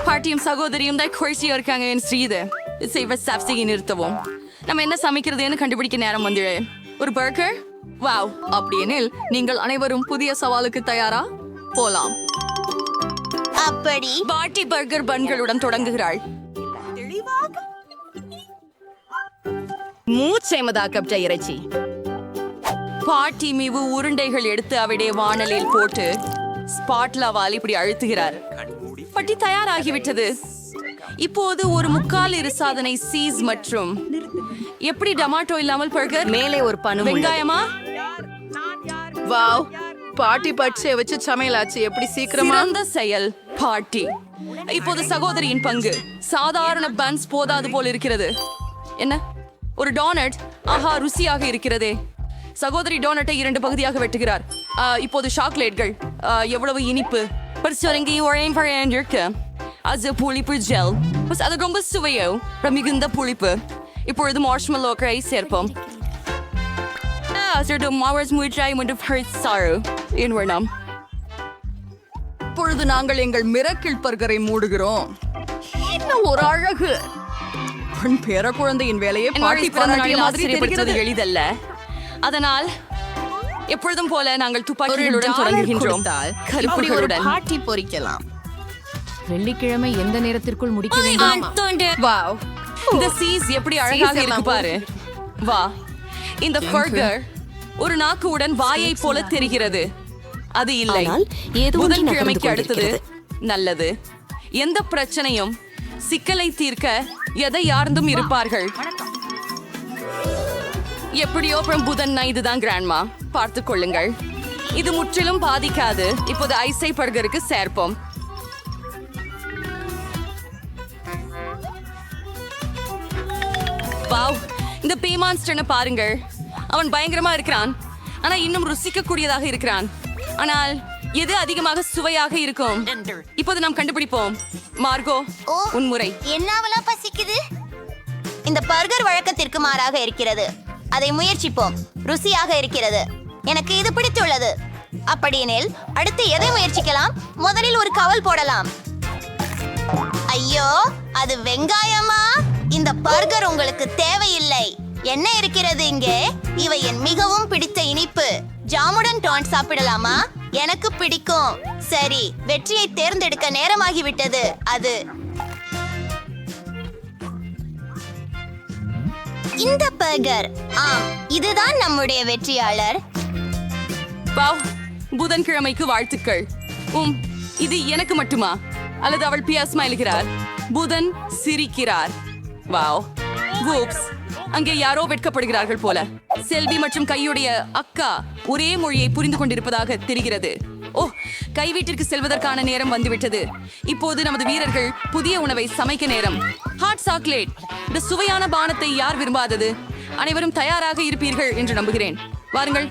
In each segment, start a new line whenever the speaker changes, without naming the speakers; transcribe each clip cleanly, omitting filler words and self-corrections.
பாட்டியும் சகோதரியும் தான் குறைச்சியா இருக்காங்க என் ஸ்ரீது செய்வ சாப்சிகை நிறுத்தவும் நம்ம என்ன சமைக்கிறதுன்னு கண்டுபிடிக்க நேரம் வந்துடு. ஒரு பர்கர் வாவ். அப்படியெனில் நீங்கள் அனைவரும் புதிய சவாலுக்கு தயாரா? போலாம்.
அப்படி
பாட்டி பர்கர் பன்களுடன் தொடங்குகிறாள். மூச்சைமதாக்கப்பட்ட இறைச்சி. பாட்டி மீவு உருண்டைகள் எடுத்து அவருடைய வாணலில் போட்டு ஸ்பாட்லாவால் இப்படி அழுத்துகிறார். பட்டி தயாராகிவிட்டது. இப்போது ஒரு முக்கால் இரு சாதனை சீஸ் மற்றும் எப்படி டமாட்டோ இல்லாமல் பர்கர்
மேலே ஒரு பனு
வெங்காயமா?
வாவ், பாட்டி பச்சை வச்சு சமையலாச்சு. எப்படி சீக்கிரமா?
சிறந்த செயல் பாட்டி. இப்போது சகோதரியின் பங்கு. சாதாரண பன்ஸ் போதாது போல் இருக்கிறது. என்ன ஒரு டோனட்? ஆஹா, ருசியாக இருக்கிறதே. சகோதரி டோனட்டை 2 பகுதியாக வெட்டுகிறார். இப்போது சாக்லேட்கள். எவ்வளவு இனிப்பு. அது புளிப்பு ஜெல். அது ரொம்ப சுவையோ மிகுந்த புளிப்பு. இப்பொழுது மார்ஷ்மெல்லோக்களை சேர்ப்போம். இப்பொழுது நாங்கள் எங்கள் மிரக்கிள் பர்கரை மூடுகிறோம். என்ன ஒரு அழகு. பேர குழந்தையின் வேலையை பாட்டி பிறந்த நாளில் ஆச்சரியப்படுத்துவது எளிதல்ல. அதனால் எப்பொழுதும் போல நாங்கள் துப்பாக்கிகளுடன் தொடங்குகின்றோம். கருப்புகளுடன்
பாட்டி பொரிக்கலாம்.
வெள்ளிக்கிழமை எந்த நேரத்திற்குள் முடிக்க வேண்டும்?
வாவ், இந்த சீஸ் எப்படி அழகாக இருக்கு பாரு. வா, இந்த பர்கர் ஒரு நாக்குடன் வாயை போல தெரிகிறது. அது இல்லை. புதன்கிழமைக்கு அடுத்தது நல்லது. எந்த பிரச்சனையும் சிக்கலை தீர்க்க எதை யார்ந்தும் இருப்பார்கள். எப்படியோ அப்புறம் புதன் இதுதான் கிராண்ட்மா. பார்த்துக் கொள்ளுங்கள், இது முற்றிலும் பாதிக்காது. இப்போது ஐசை பர்கருக்கு சேர்ப்போம். வாவ், இந்த பேமான்ஸ்டனை பாருங்கள். அவன் பயங்கரமா இருக்கிறான், ஆனா இன்னும் ருசிக்க கூடியதாக இருக்கிறான். ஆனால் எது அதிகமாக சுவையாக இருக்கும்? இப்போது நாம் கண்டுபிடிப்போம். மார்கோ, உன் முறை.
என்னாவெல்லாம் பசிக்குது. இந்த பர்கர் வழக்கத்திற்கு மாறாக இருக்கிறது. அதை முயற்சிப்போம். ருசியாக இருக்கிறது. எனக்கு இது பிடித்துள்ளது. அப்படியெனில் அடுத்து எதை முயற்சிக்கலாம்? முதலில் ஒரு கவல் போடலாம். ஐயோ, அது வெங்காயமா? இந்த பர்கர் உங்களுக்கு தேவையில்லை. என்ன இருக்கிறது இங்கே? இவை என் மிகவும் பிடித்த இனிப்பு. ஜாமுடன் டோன் சாப்பிடலாமா? எனக்கு பிடிக்கும். சரி, வெற்றியை தேர்ந்தெடுக்க நேரமாகிவிட்டது. அது இந்த பர்கர். ஆம், இதுதான் நம்முடைய வெற்றியாளர்.
வாவ், புதன்கிழமைக்கு வாழ்த்துக்கள். இது எனக்கு மட்டுமா? அல்லது அவள் பியா ஸ்மைல்கிறார். புதன் சிரிக்கிறார். வாவ், வூப்ஸ், அங்கே யாரோ வெட்கப்படுகிறார்கள் போல. செல்வி மற்றும் கையுடைய அக்கா ஒரே மொழியை புரிந்து கொண்டிருப்பதாக தெரிகிறது. ஓ, கை வீட்டிற்கு செல்வதற்கான நேரம் வந்துவிட்டது. இப்போது நமது வீரர்கள் புதிய உணவை சமைக்க நேரம். Hot chocolate. இந்த சுவையான பானத்தை யார் விரும்பாதது? அனைவரும் தயாராக இருப்பீர்கள் என்று நம்புகிறேன். வாருங்கள்.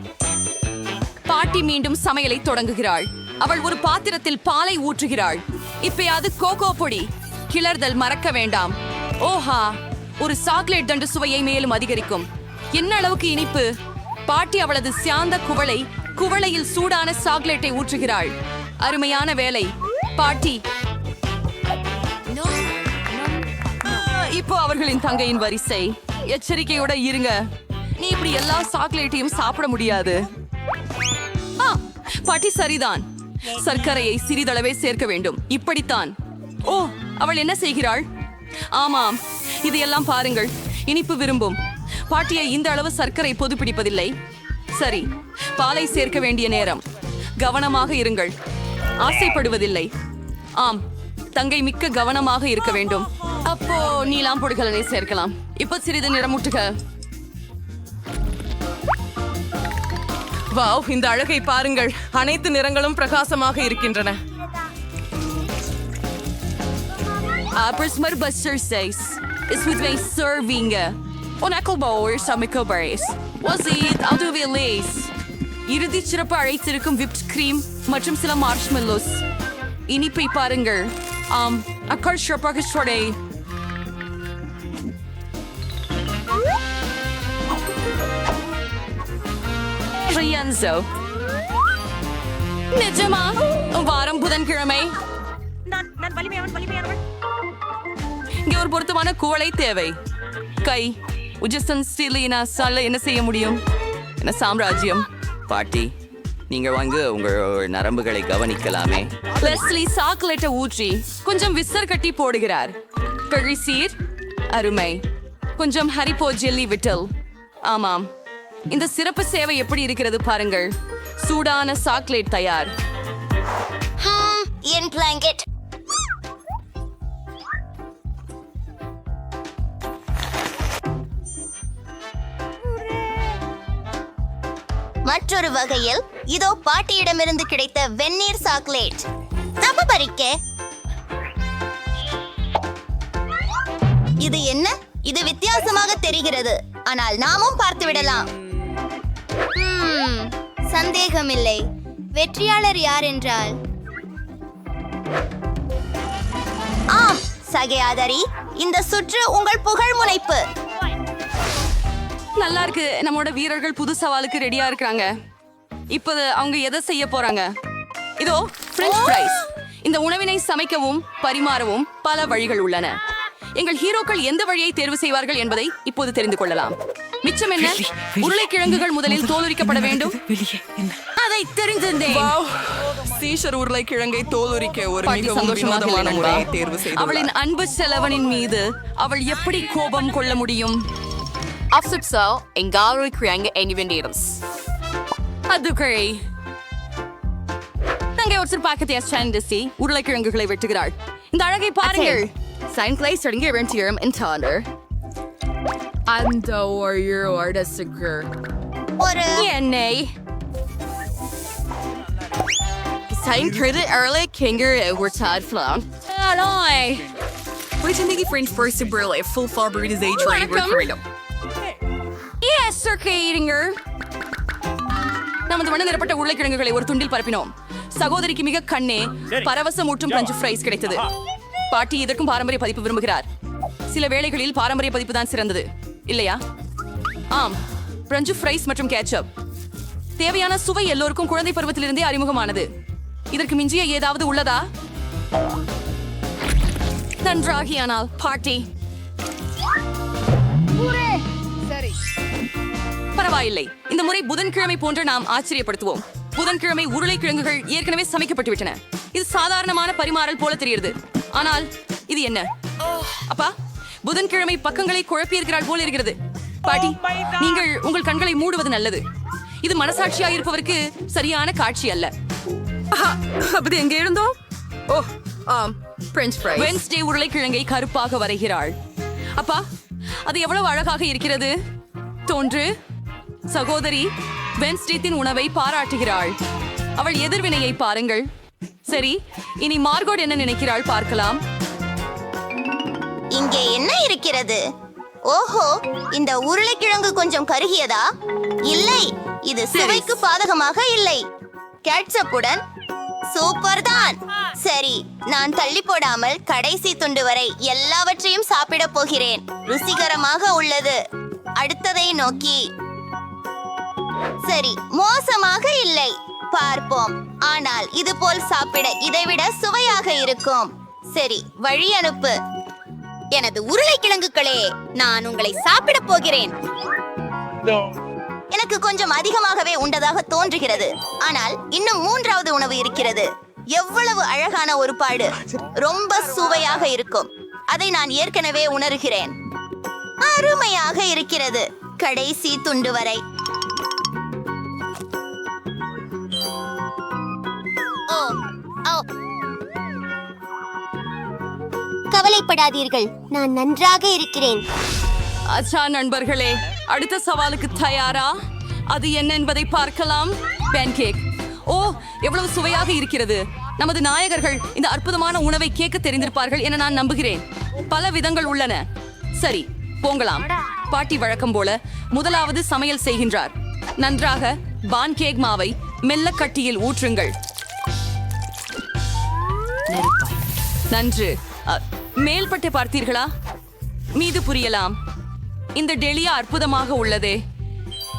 பாட்டி மீண்டும் சமையலை தொடங்குகிறாள். அவள் ஒரு பாத்திரத்தில் பாலை ஊற்றுகிறாள். இப்பயாவது கோகோ பொடி. கிளறுதல் மறக்க வேண்டாம். ஓஹா, ஒரு சாக்லேட் தண்டு சுவையை மேலும் அதிகரிக்கும். என்ன அளவுக்கு இனிப்பு. பாட்டி அவளது சியாந்த குவளையில் சூடான சாக்லேட்டை ஊற்றுகிறாள். அருமையான வேலை பாட்டி. இப்போ அவர்களின் தங்கையின் வரிசை. எச்சரிக்கையோட இருங்க. நீ இப்படி எல்லா சாக்லேட்டையும் சாப்பிட முடியாது. பாட்டி சரிதான். சர்க்கரையை சிறிதளவே சேர்க்க வேண்டும். இப்படித்தான். ஓ, அவள் என்ன செய்கிறாள்? ஆமாம், இதையெல்லாம் பாருங்கள். இனிப்பு விரும்பும் பாட்டியை இந்த அளவு சர்க்கரை பொது பிடிப்பதில்லை. சரி, பாலை சேர்க்க வேண்டிய நேரம். கவனமாக இருங்கள். ஆசைப்படுவதில்லை. ஆம், தங்கை மிக்க கவனமாக இருக்க வேண்டும். அப்போ நீலாம் பொடிகளை சேர்க்கலாம். இப்ப சிறிது நிறமூட்டுக.
வாவ், இந்த அழகை பாருங்கள். அனைத்து நிறங்களும் பிரகாசமாக இருக்கின்றன.
Prismar Buster says, is with my serving. On Ecclebower sa Micobaris. Was it out of Elise? இறுதி சிறப்பு அழைத்திருக்கும் whipped cream மற்றும் சில மார்ஷ்மெல்லோஸ். இனிப்பை பாருங்கள். அக்கர் சிறப்பாக சொடை. Rienzo. நிஜமா? வாரம் புதன்கிழமை இங்கே ஒரு பொருத்தமான குவளை தேவை. கை உஜசன் ஸ்டீலினா சால என்ன செய்ய முடியும்? என்ன சாம்ராஜ்யம் பாட்டி, நீங்க வாங்க உங்கள் நரம்புகளை கவனிக்கலாமே. லெஸ்லி சாக்லேட்டை ஊற்றி கொஞ்சம் விசர் கட்டி போடுகிறார். பெரிசீர் அருமை. கொஞ்சம் ஹரிப்போ ஜெல்லி விட்டல். ஆமாம், இந்த சிறப்பு சேவை எப்படி இருக்கிறது பாருங்கள். சூடான சாக்லேட் தயார்.
என் பிளாங்கெட். மற்றொரு வகையில் இதோ பாட்டியிடமிருந்து கிடைத்த வெந்நீர் சாக்லேட். தப்பு பறிக்க. இது என்ன? இது வித்தியாசமாக தெரிகிறது, ஆனால் நாமும் பார்த்து விடலாம். சந்தேகமில்லை. வெற்றியாளர் யார் என்றால் ஆம் சகையாதரி, இந்த சுற்று உங்கள் புகழ் முனைப்பு.
நல்லா இருக்கு. நம்மளோட வீரர்கள் புது சவாலுக்கு ரெடியா இருக்காங்க. இப்போது அவங்க எதை செய்ய போறாங்க? இதோ பிரெஞ்ச் ஃப்ரைஸ். இந்த உணவினை சமைக்கவும் பரிமாறவும் பல வழிகள் உள்ளன. எங்கள் ஹீரோக்கள் எந்த வழியை தேர்வு செய்வார்கள் என்பதை இப்போது தெரிந்து கொள்ளலாம். மிச்சம் என்ன? உருளைக்கிழங்குகள் முதலில் தோலுரிக்கப்பட வேண்டும். அதை தெரிந்திருந்தேன்.
சீஷர் உருளைக்கிழங்கை தோலுரிக்க ஒரு
பாட்டி
மிகவும்
சந்தோஷமாக
வினோதமான
இல்லை
முறையை
நண்பா.
தேர்வு செய்துள்ளார்.
அவளின் அன்பு செலவனின் மீது அவள் எப்படி கோபம் கொள்ள முடியும்? அதுகளை தங்கை ஒருத்தர் பாக்கத்தை சாண்டிசி உருளைக்கிழங்குகளை வெட்டுகிறாள். இந்த அழகை பாருங்கள். சைன்களை தொடங்கி வெற்றியம் என்றார். அந்த
ஒரு
எண்ணெய் Sein credit early Kinger over Todd Flown. Alloy.
Which in the French first to burl a full fabric is a trade referendum.
Yes, Sir Kadinger. நமது வண்ண நிறப்பட்ட உருளைக்கிழங்குகளை ஒரு துண்டில் பரப்பினோம். சகோதரிக்கு மிக கண்ணே பரவசமூட்டும் பிரெஞ்சு ஃப்ரைஸ் கிடைத்தது. பாட்டி இதற்கும் பாரம்பரிய பதிப்பு விரும்புகிறார். சில வேளைகளில் பாரம்பரிய பதிப்பு தான் சிறந்தது, இல்லையா? ஆம், பிரெஞ்சு ஃப்ரைஸ் மற்றும் கேட்சப். தேவையான சுவை எல்லோருக்கும் குழந்தை பருவத்திலிருந்தே அறிமுகமானது. இதற்கு மிஞ்சிய ஏதாவது உள்ளதா? நன்றாகியானால் பாட்டி. பரவாயில்லை. இந்த முறை புதன்கிழமை போன்று நாம் ஆச்சரியப்படுத்துவோம். புதன்கிழமை உருளைக்கிழங்குகள் ஏற்கனவே சமைக்கப்பட்டு விட்டன. இது சாதாரணமான பரிமாறல் போல தெரிகிறது. ஆனால் இது என்ன? அப்பா, புதன்கிழமை பக்கங்களை குழப்பியிருக்கிறாள் போல இருக்கிறது. பாட்டி, நீங்கள் உங்கள் கண்களை மூடுவது நல்லது. இது மனசாட்சியாக இருப்பவருக்கு சரியான காட்சி அல்ல.
அப்படி எங்க இருந்தோம்? ஓ, ஆம், பிரெஞ்ச் ஃப்ரைஸ்.
வென்ஸ்டே உருளைக்கிழங்கை கருப்பாக வரைகிறாள். அப்பா, அது எவ்வளவு அழகாக இருக்கிறது. தோன்று சகோதரி வென்ஸ்டேத்தின் உணவை பாராட்டுகிறாள். அவள் எதிர்வினையை பாருங்கள். சரி, இனி மார்கோட் என்ன நினைக்கிறாள் பார்க்கலாம்.
இங்கே என்ன இருக்கிறது? ஓஹோ, இந்த உருளைக்கிழங்கு கொஞ்சம் கருகியதா? இல்லை, இது சுவைக்கு பாதகமாக இல்லை. கேட்சப்புடன் சூப்பர் தான். சரி, நான் தள்ளி போடாமல் கடைசி துண்டு வரை எல்லாவற்றையும் சாப்பிட போகிறேன். ருசிகரமாக உள்ளது. அடுத்ததை நோக்கி. சரி, மோசமாக இல்லை. பார்ப்போம். ஆனால் இது போல் சாப்பிட இதைவிட சுவையாக இருக்கும். சரி, வழி அனுப்பு. எனது உருளைக்கிழங்குகளே, நான் உங்களை சாப்பிட போகிறேன். எனக்கு கொஞ்சம் அதிகமாகவே உண்டதாக தோன்றுகிறது. ஆனால் இன்னும் மூன்றாவது உணவு இருக்கிறது. எவ்வளவு அழகான ஒரு பாடு. ரொம்ப சுவையாக இருக்கும். அதை நான் ஏற்கனவே உணர்கிறேன். அருமையாக இருக்கிறது. கடைசி துண்டு வரை. ஓ, ஓ. கவலைப்படாதீர்கள், நான் நன்றாக இருக்கிறேன்.
அச்சா நண்பர்களே, அடுத்த சவாலுக்கு தயாரா? அது என்ன என்பதை பார்க்கலாம். பேன்கேக். ஓ, எவ்வளவு சுவையாக இருக்கிறது. நமது நாயகர்கள் இந்த அற்புதமான உணவை கேட்க தெரிந்திருப்பார்கள் என நான் நம்புகிறேன். பல விதங்கள் உள்ளன. சரி, போங்கலாம். பாட்டி வழக்கம் போல முதலாவது சமையல் செய்கின்றார். நன்றாக பான்கேக் மாவை மெல்ல கட்டியில் ஊற்றுங்கள். நன்று. மேல்பட்டை பார்த்தீர்களா? மீது புரியலாம். இந்த டெலியா அற்புதமாக உள்ளதே.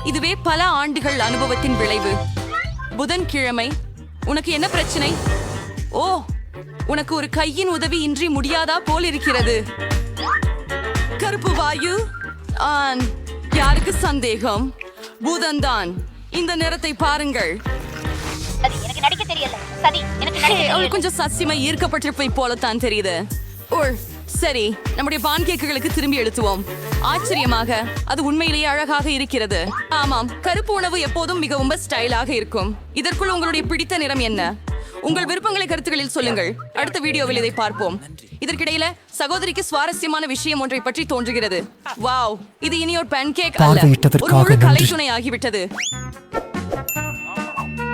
இதுவே பல ஆண்டுகள் அனுபவத்தின் விளைவு. புதன்கிழமை உனக்கு என்ன பிரச்சனை? ஓ, உனக்கு ஒரு கையின் உதவி இன்றி முடியாதா போல் இருக்கிறது. கருப்பு வாயு. யாருக்கு சந்தேகம்? பூதன்தான். இந்த நிறத்தை பாருங்கள்.
எனக்கு நடிக்க தெரியல. சதி, எனக்கு நடிக்க
அவள்
தெரியல.
கொஞ்சம் சசியமா ஈர்க்கப்பட்டிருப்பை போலத்தான் தெரியுது. சரி, நம்முடைய பான் கேக்குகளுக்கு திரும்பி எழுத்துவோம். ஆச்சரியமாக அது உண்மையிலேயே அழகாக இருக்கிறது. ஆமாம், கருப்பு உணவு எப்போதும் மிகவும் ஸ்டைலாக இருக்கும். இதற்குள் உங்களுடைய பிடித்த நிறம் என்ன? உங்கள் விருப்பங்களை கருத்துக்களில் சொல்லுங்கள். அடுத்த வீடியோவில் இதை பார்ப்போம். இதற்கிடையில சகோதரிக்கு சுவாரஸ்யமான விஷயம் ஒன்றை பற்றி தோன்றுகிறது. வாவ், இது இனி ஒரு பேன்கேக் அல்ல, ஒரு முழு கலைத்துணை ஆகிவிட்டது.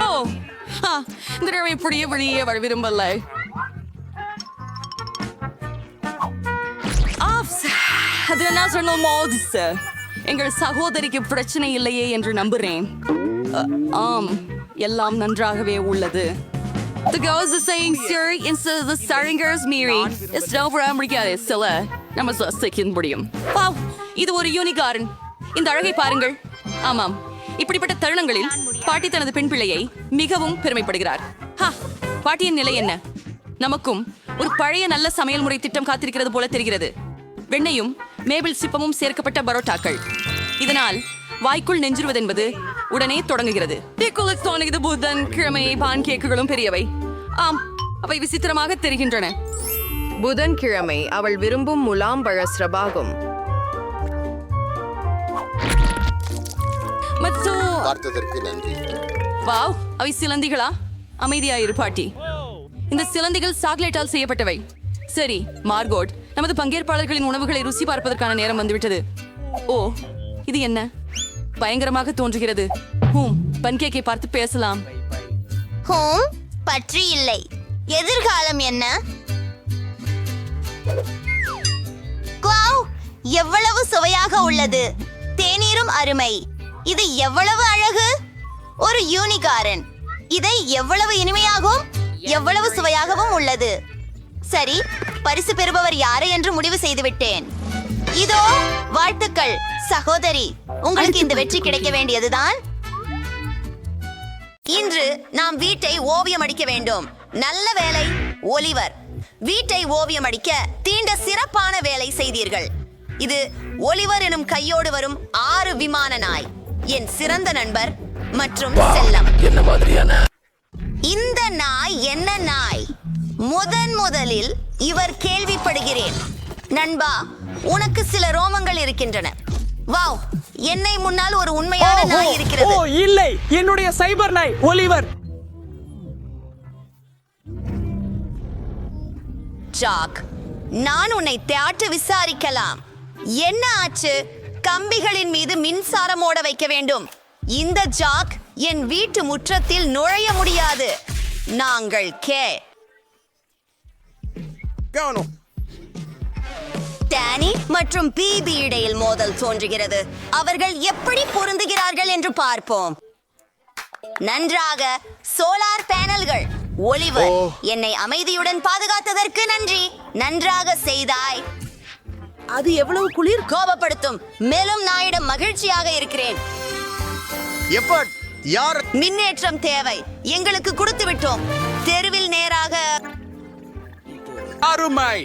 ஓ, இந்த தடவை இப்படியே வெளியே வர விரும்பல. அது நான் சொன்ன மோதிஸ். எங்கள் சகோதரிக்கு பிரச்சனை இல்லையே என்று நம்புறேன். ஆம், எல்லாம் நன்றாகவே உள்ளது. The girls are saying Siri instead of the Saringers Miri. It's over America சில நம்ம சசிக்க முடியும். வாவ், இது ஒரு யூனிகார்ன். இந்த அழகை பாருங்கள். ஆமாம், இப்படிப்பட்ட தருணங்களில் பாட்டி தனது பெண் பிள்ளையை மிகவும் பெருமைப்படுகிறார். பாட்டியின் நிலை என்ன? நமக்கும் ஒரு பழைய நல்ல சமையல் முறை திட்டம் காத்திருக்கிறது போல தெரிகிறது. வெண்ணையும் மேபிள் சிப்பமும் சேர்க்கப்பட்ட பரோட்டாக்கள். இதனால் வாய்க்குள் நெஞ்சிருவதென்பது உடனே தொடங்குகிறது. புதன் கிழமை பான் கேக்குகளும் பெரியவை. ஆம், அவை விசித்திரமாக தெரிகின்றன.
புதன்கிழமை அவள் விரும்பும் முலாம்பழ ஸ்ரபாகும்.
பார்த்ததற்கு நன்றி.
வாவ், அவை சிலந்திகளா? அமைதியாயிரு பாட்டி. இந்த சிலந்திகள் சாக்லேட்டால் செய்யப்பட்டவை. சரி மார்கோட், நமது பங்கேற்பாளர்களின் உணவுகளை ருசி பார்ப்பதற்கான நேரம் வந்துவிட்டது. ஓ, இது என்ன? பயங்கரமாக தோன்றுகிறது. பன்கேக்கை பார்த்து பேசலாம்.
பற்றி இல்லை. எதிர்காலம் என்ன? வாவ், எவ்வளவு சுவையாக உள்ளது. தேநீரும் அருமை. இது எவ்வளவு அழகு. ஒரு யூனிகாரன். இதை எவ்வளவு இனிமையாகவும் எவ்வளவு சுவையாகவும் உள்ளது. சரி, பரிசு பெறுபவர் யாரு என்று முடிவு செய்துவிட்டேன். இதோ வாழ்த்துக்கள் சகோதரி, உங்களுக்கு இந்த வெற்றி கிடைக்க வேண்டியதுதான். இன்று நாம் வீட்டை ஓவியம் அடிக்க வேண்டும். நல்ல வேலை ஒலிவர். வீட்டை ஓவியம் அடிக்க தீண்ட சிறப்பான வேலை செய்தீர்கள். இது ஒலிவர் எனும் கையோடு வரும் 6 விமான நாய், என் சிறந்த நண்பர் மற்றும் செல்லம்.
என்ன மாதிரியான
இந்த நாய் என்ன நாய்? முதலில் இவர் கேள்விப்படுகிறேன். நண்பா, உனக்கு சில ரோமங்கள் இருக்கின்றன. வாவ், என்னை முன்னால் ஒரு உண்மையான நாய் இருக்கிறது.
ஓ இல்லை, என்னுடைய சைபர் நாய் ஒலிவர்.
ஜாக், நான் உன்னை தேட்டு விசாரிக்கலாம். என்ன ஆச்சு? கம்பிகளின் மீது மின்சாரம் ஓட வைக்க வேண்டும். இந்த ஜாக் என் வீட்டு முற்றத்தில் நுழைய முடியாது. நாங்கள் டேனி மற்றும் பிபி இடையில் மோதல் தோன்றுகிறது. அவர்கள் எப்படி பொருந்துகிறார்கள் என்று பார்ப்போம். நன்றாக. சோலார் பேனல்கள். ஒலிவர், என்னை அமைதியுடன் பாதுகாத்ததற்கு நன்றி. நன்றாக செய்தாய்.
அது எவ்வளவு குளிர்.
கோபப்படுத்தும். மேலும் நாயிடம் மகிழ்ச்சியாக இருக்கிறேன்.
யார்?
மின்னேற்றம் தேவை. எங்களுக்கு கொடுத்து விட்டோம். தெருவில் நேராக.
அருமை.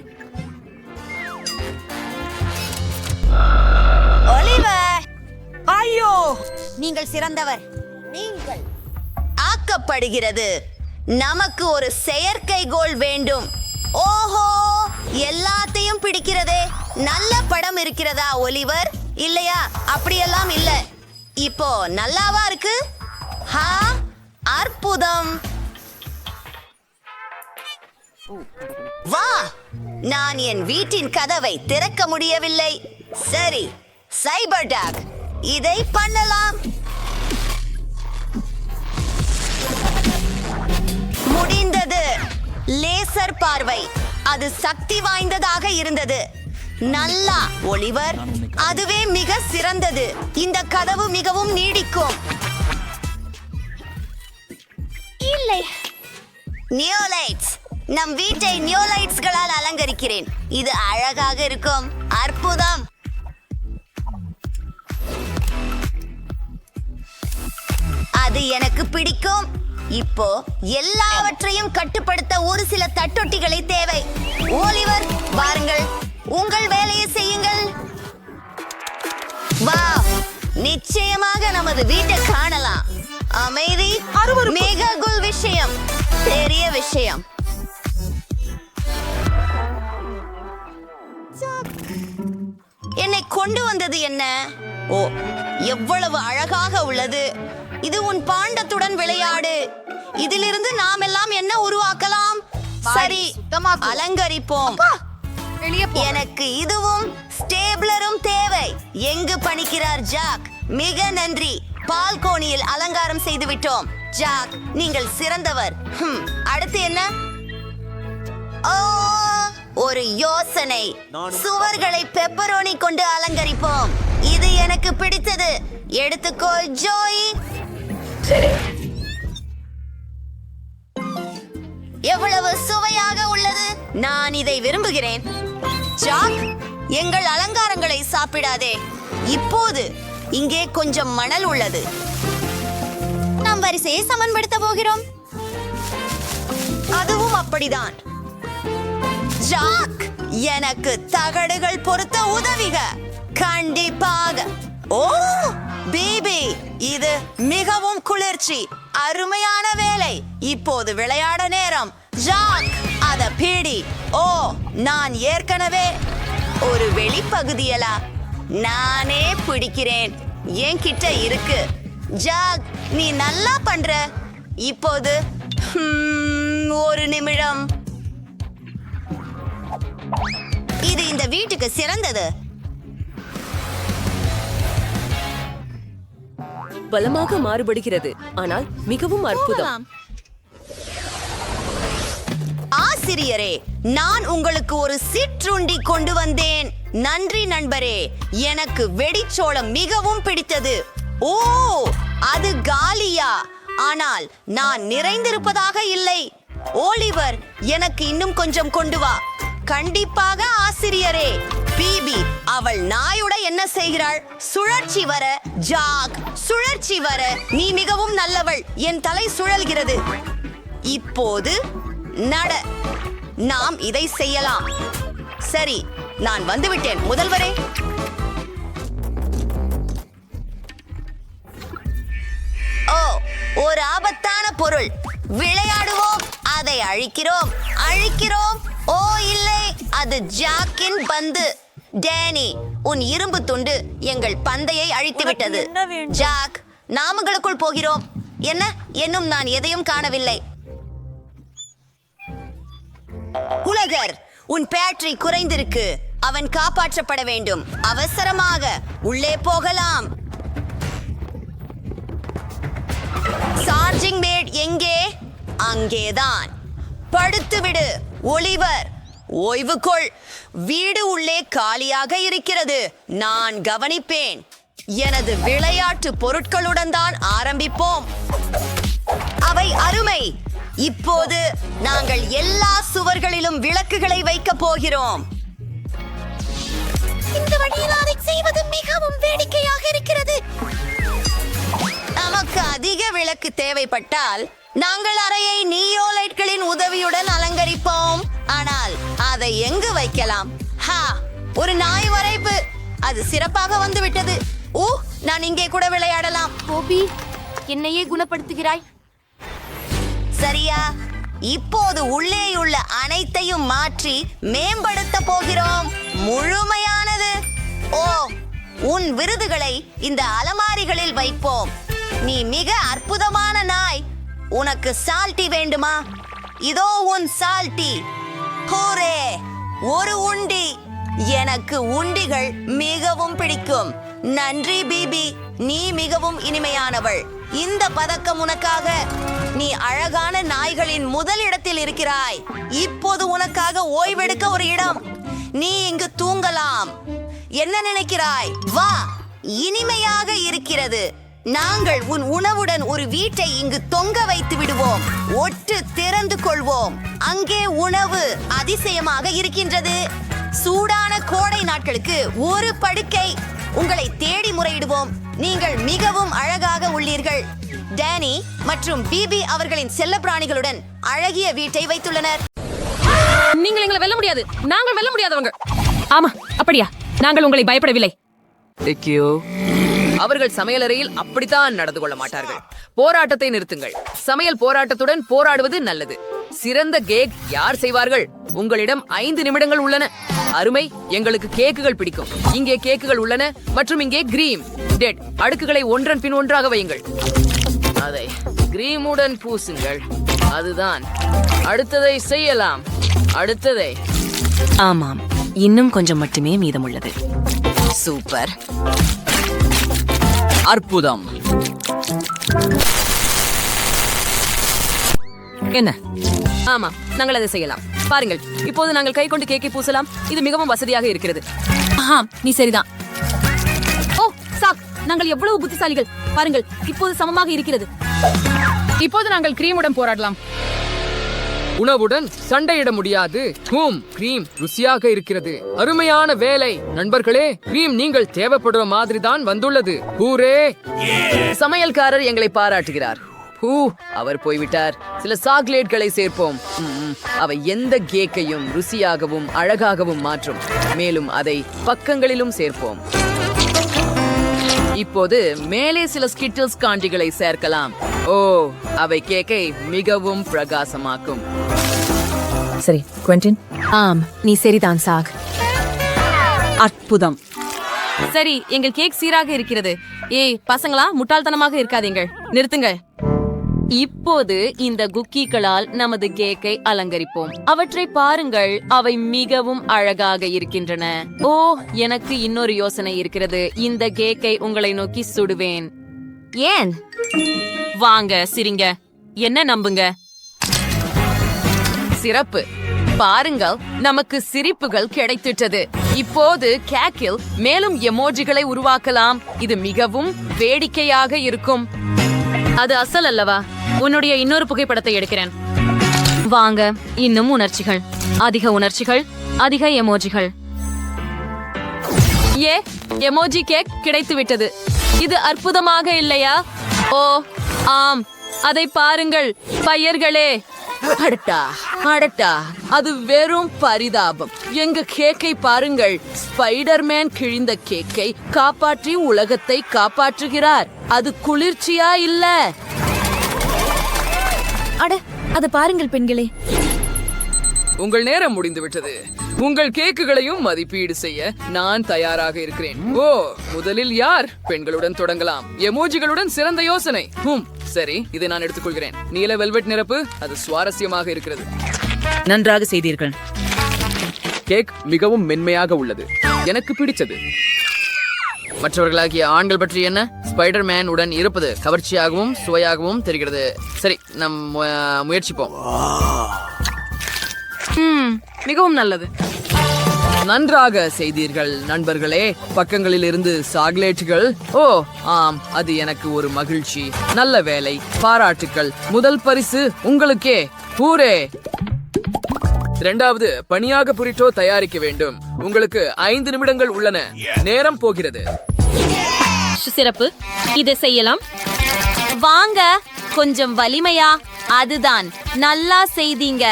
ஒலிவர்,
ஐயோ,
நீங்கள் சிறந்தவர். நீங்கள் ஆக்கப்படுகிறது. நமக்கு ஒரு செயற்கை கோல் வேண்டும். ஓஹோ, எல்லாத்தையும் பிடிக்கிறதே. நல்ல படம் இருக்கிறதா ஒலிவர்? இல்லையா? அப்படியெல்லாம் இல்ல. இப்போ நல்லாவா இருக்கு? அற்புதம். வா, நான் என் வீட்டின் கதவை திறக்க முடியவில்லை. சரி, சைபர் டாக், இதை பண்ணலாம். முடிந்தது. லேசர் பார்வை. அது சக்தி வாய்ந்ததாக இருந்தது. நல்லா ஒலிவர், அதுவே மிக சிறந்தது. இந்த கதவு மிகவும் நீடிக்கும். இல்லை, நியோலைட்ஸ். நம் வீட்டை நியோலைட்ஸ்களால் அலங்கரிக்கிறேன். இது அழகாக இருக்கும். அற்புதம். அது எனக்கு பிடிக்கும். இப்போ எல்லாவற்றையும் கட்டுப்படுத்த ஒரு சில தட்டொட்டிகளை தேவை. ஓலிவர், வாருங்கள், உங்கள் வேலையை செய்யுங்கள். வா, நிச்சயமாக நமது வீட்டை காணலாம். அமைதி, மிக குல் விஷயம், பெரிய விஷயம். என்னை கொண்டு வந்தது என்ன? ஓ, எவ்வளவு அழகாக உள்ளது. இது உன் பாண்டத்துடன் விளையாடு. இதிலிருந்து நாம் எல்லாம் என்ன உருவாக்கலாம்? சரி, அலங்கரிப்போம். எனக்கு இதுவும் ஸ்டேபிளரும் தேவை. எங்கு பணிக்கிறார் ஜாக்? மிக நன்றி. பால்கோனியில் அலங்காரம் செய்து விட்டோம். ஜாக், நீங்கள் சிறந்தவர். அடுத்து என்ன? ஓ, ஒரு யோசனை. சுவர்களை பெப்பரோனி கொண்டு அலங்கரிப்போம். இது எனக்கு பிடித்தது. எடுத்துக்கோ ஜோய். எவ்வளவு சுவையாக உள்ளது. நான் இதை விரும்புகிறேன். ஜாக், எங்கள் அலங்காரங்களை சாப்பிடாதே. இப்போது இங்கே கொஞ்சம் மணல் உள்ளது. நாம் வரிசையை சமன்படுத்த போகிறோம். அதுவும் அப்படிதான். ஜாக், எனக்கு தகடுகள் பொருத்த உதவிக. கண்டிப்பாக. ஓ பேபி, இது மிகவும் குளிர்ச்சி. அருமையான வேலை. இப்போது விளையாட நேரம். ஜாக், அத பீடி. ஓ, நான் ஏற்கனவே ஒரு வெளிப்பகுதியலா நானே பிடிக்கிறேன். என்கிட்ட இருக்கு. ஜாக், நீ நல்லா பண்ற. இப்போது ஒரு நிமிடம். இது இந்த வீட்டுக்கு சிறந்தது.
பலமாக மாறுபடுகிறது, ஆனால் மிகவும் அற்புதம்.
ஆசிரியரே, நான் உங்களுக்கு ஒரு சிற்றுண்டி கொண்டு வந்தேன். நன்றி நண்பரே. எனக்கு வெடிச்சோளம் மிகவும் பிடித்தது. ஓ, அது காலியா? ஆனால் நான் நிறைந்திருப்பதாக இல்லை. ஓலிவர், எனக்கு இன்னும் கொஞ்சம் கொண்டு வா. கண்டிப்பாக ஆசிரியரே. பிபி, அவள் நாயுட என்ன செய்கிறாள்? சுழற்சி வர. ஜாக், சுழற்சி வர. நீ மிகவும் நல்லவள். என் தலை சுழல்கிறது. இப்போது நட. நாம் இதை செய்யலாம். சரி, நான் வந்துவிட்டேன் முதல்வரே. ஓ, ஒரு ஆபத்தான பொருள். விளையாடுவோம். அதை அழிக்கிறோம். ஓ இல்லை, அது ஜாக்கின் பந்து. டேனி, உன் இரும்பு துண்டு எங்கள் பந்தையை அழித்து விட்டது. ஜாக், நாமங்களுக்குள் போகிறோம். என்ன? இன்னும் நான் எதையும் காணவில்லை. உலகர், உன் பேட்டரி குறைந்திருக்கு. அவன் காப்பாற்றப்பட வேண்டும். அவசரமாக உள்ளே போகலாம். சார்ஜிங் பேட் எங்கே? அங்கேதான். படுத்துவிடு ஒலிவர். ஓய்வு கொள். வீடு உள்ளே காலியாக இருக்கிறது. நான் கவனிப்பேன். எனது விளையாட்டு பொருட்களுடன் தான் ஆரம்பிப்போம். அவை அருமை. இப்போது நாங்கள் எல்லா சுவர்களிலும் விளக்குகளை வைக்க போகிறோம். இந்த வழியில் அதை செய்வது மிகவும் வேடிக்கையாக இருக்கிறது. நமக்கு அதிக விளக்கு தேவைப்பட்டால் நாங்கள் அறையை நீயோ லைட்களின் உதவியுடன் அலங்கரிப்போம். ஆனால் அதை எங்கு வைக்கலாம்? ஒரு நாய் வரைப்பு. அது சிறப்பாக வந்து விட்டது. நான் இங்கே கூட விளையாடலாம்.
கோபி, என்னையே குணப்படுத்துகிறாய்.
சரியா? இப்போது உள்ளேயுள்ள அனைத்தையும் மாற்றி மேம்படுத்த போகிறோம். முழுமையானது. ஓ, உன் விருதுகளை இந்த அலமாரிகளில் வைப்போம். நீ மிக அற்புதமான நாய். உனக்கு சால்ட்டி வேண்டுமா? இதோ உன் சால்ட்டி. ஹூரே, ஒரு உண்டி. எனக்கு உண்டிகள் மிகவும் பிடிக்கும். நன்றி பிபி, நீ மிகவும் இனிமையானவள். இந்த பதக்கம் உனக்காக. நீ அழகான நாய்களின் முதல் இடத்தில் இருக்கிறாய். இப்போது உனக்காக ஓய்வெடுக்க ஒரு இடம். நீ இங்கு தூங்கலாம். என்ன நினைக்கிறாய்? வா, இனிமையாக இருக்கிறது. நாங்கள் உன் உணவுடன் ஒரு வீட்டை இங்கு தொங்க வைத்து விடுவோம். ஒட்டு திறந்து கொள்வோம். அங்கே உணவு அதிசயமாக இருக்கின்றது. சூடான கோடை நாட்களுக்கு ஒரு படுக்கை. உங்களை தேடி முறையிடுவோம். நீங்கள் மிகவும் அழகாக உள்ளீர்கள். டேனி மற்றும் பிபி அவர்களின் செல்லப்பிராணிகளுடன் அழகிய வீட்டை வைத்துள்ளனர்.
நீங்கள் எங்களை வெல்ல முடியாது. நாங்கள் வெல்ல முடியாதவங்க. ஆமா, அப்படியா? நாங்கள் உங்களை பயப்படவில்லை.
அவர்கள் சமையலறையில் அப்படித்தான் நடந்து கொள்ள மாட்டார்கள். போராட்டத்தை நிறுத்துங்கள். சமையல் போராட்டத்துடன் போராடுவது நல்லது. சிறந்த கேக் யார் செய்வார்கள்? உங்களிடம் 5 நிமிடங்கள் உள்ளன. அருமை, எங்களுக்கு கேக்குகள் பிடிக்கும். இங்கே கேக்குகள் உள்ளன மற்றும் இங்கே கிரீம் டெட் அடுக்குகளை ஒன்றன் பின் ஒன்றாக வையுங்கள். அதை கிரீமுடன் பூசுங்கள். அதுதான். அடுத்ததை செய்யலாம். அடுத்ததை.
ஆமாம், இன்னும் கொஞ்சம் மட்டுமே மீதமுள்ளது.
சூப்பர், அற்புதம்.
என்ன? ஆமா, நாங்கள் அதை செய்யலாம். பாருங்கள், இப்போது நாங்கள் கை கொண்டு கேக்கை பூசலாம். இது மிகவும் வசதியாக இருக்கிறது. நீ சரிதான். ஓ சாக், நாங்கள் எவ்வளவு புத்திசாலிகள். பாருங்கள், இப்போது சமமாக இருக்கிறது.
இப்போது நாங்கள் கிரீமுடன் போராடலாம்.
உணவுடன் சண்டையிட முடியாது. கிரீம் ருசியாக இருக்கிறது. அருமையான வேலை நண்பர்களே. கிரீம் நீங்கள் தேவைப்படுற மாதிரி தான் வந்துள்ளது. ஹூரே!
சமையல்காரர் எங்களை பாராட்டுகிறார். அவர் போய்விட்டார். சில சாக்லேட்களை சேர்ப்போம். அவை எந்த கேக்கையும் ருசியாகவும் அழகாகவும் மாற்றும். மேலும் அதை பக்கங்களிலும் சேர்ப்போம். இப்போது மேலே சில ஸ்கிட்டில்ஸ் காண்டிகளை சேர்க்கலாம். அவை கேக்கை மிகவும் பிரகாசமாக்கும்.
சரி, குவென்டின். ஆம், நீ சரிதான் சாக். அற்புதம். சரி, எங்கள் கேக் சீராக இருக்கிறது. ஏய் பசங்களா, முட்டாள்தனமாக இருக்காதீங்கள். நிறுத்துங்கள். இப்போது இந்த குக்கீகளால் நமது கேக்கை அலங்கரிப்போம். அவற்றை பாருங்கள், அவை மிகவும் அழகாக இருக்கின்றன. எனக்கு இன்னொரு யோசனை இருக்கிறது. இந்த கேக்கை உங்களை நோக்கி சுடுவேன். ஏன்? வாங்க சிரிங்க. என்ன நம்புங்க. சிறப்பு. பாருங்கள், நமக்கு சிரிப்புகள் கிடைத்துட்டது. இப்போது கேக்கில் மேலும் எமோஜிகளை உருவாக்கலாம். இது மிகவும் வேடிக்கையாக இருக்கும். அது அசல் அல்லவா? உன்னுடைய இன்னொரு புகைப்படத்தை எடுக்கிறேன். வாங்க, இன்னும் உணர்ச்சிகள். அதிக உணர்ச்சிகள், அதிக எமோஜிகள். எமோஜி கேக் கிடைத்து விட்டது. இது அற்புதமாக இல்லையா? ஆம், அதை பாருங்கள் பையர்களே.
அடட்டா, அது வெறும் பரிதாபம். எங்க கேக்கை பாருங்கள். ஸ்பைடர்மேன் கிழிந்த கேக்கை காப்பாற்றி உலகத்தை காப்பாற்றுகிறார். அது குளிர்ச்சியா இல்ல?
அது பாருங்கள் பெண்களே.
உங்கள் நேரம் முடிந்து விட்டது. உங்கள் கேக்குகளையும் மதிப்பீடு செய்ய நான் தயாராக இருக்கிறேன். முதலில் யார்? பெண்களுடன் தொடங்கலாம். எமோஜிகளுடன் சிறந்த யோசனை. சரி, இதை நான் எடுத்துக்கொள்கிறேன். நீல வெல்வெட் நிரப்பு. அது சுவாரஸ்யமாக இருக்கிறது.
நன்றாக செய்தீர்கள்.
கேக் மிகவும் மென்மையாக உள்ளது. எனக்கு பிடிச்சது.
மற்றவர்களாகிய ஆண்கள் பற்றி என்ன? ஸ்பைடர்மேன் உடன் இருப்பது கவர்ச்சியாகவும் சுவையாகவும் தெரிகிறது. சரி, நம் முயற்சிப்போம்.
மிகவும் நல்லது.
நன்றாக செய்தீர்கள் நண்பர்களே. பக்கங்களில் இருந்து சாக்லேட்டுகள். ஆம், அது எனக்கு ஒரு மகிழ்ச்சி. நல்ல வேலை, பாராட்டுக்கள். முதல் பரிசு உங்களுக்கே. ஹூரே!
இரண்டாவது பனியாக புரிட்டோ தயாரிக்க வேண்டும். உங்களுக்கு 5 நிமிடங்கள் உள்ளன. நேரம் போகிறது.
சிறப்பு. இதை செய்யலாம். வாங்க, கொஞ்சம் வலிமையா. அதுதான், நல்லா செய்தீங்க.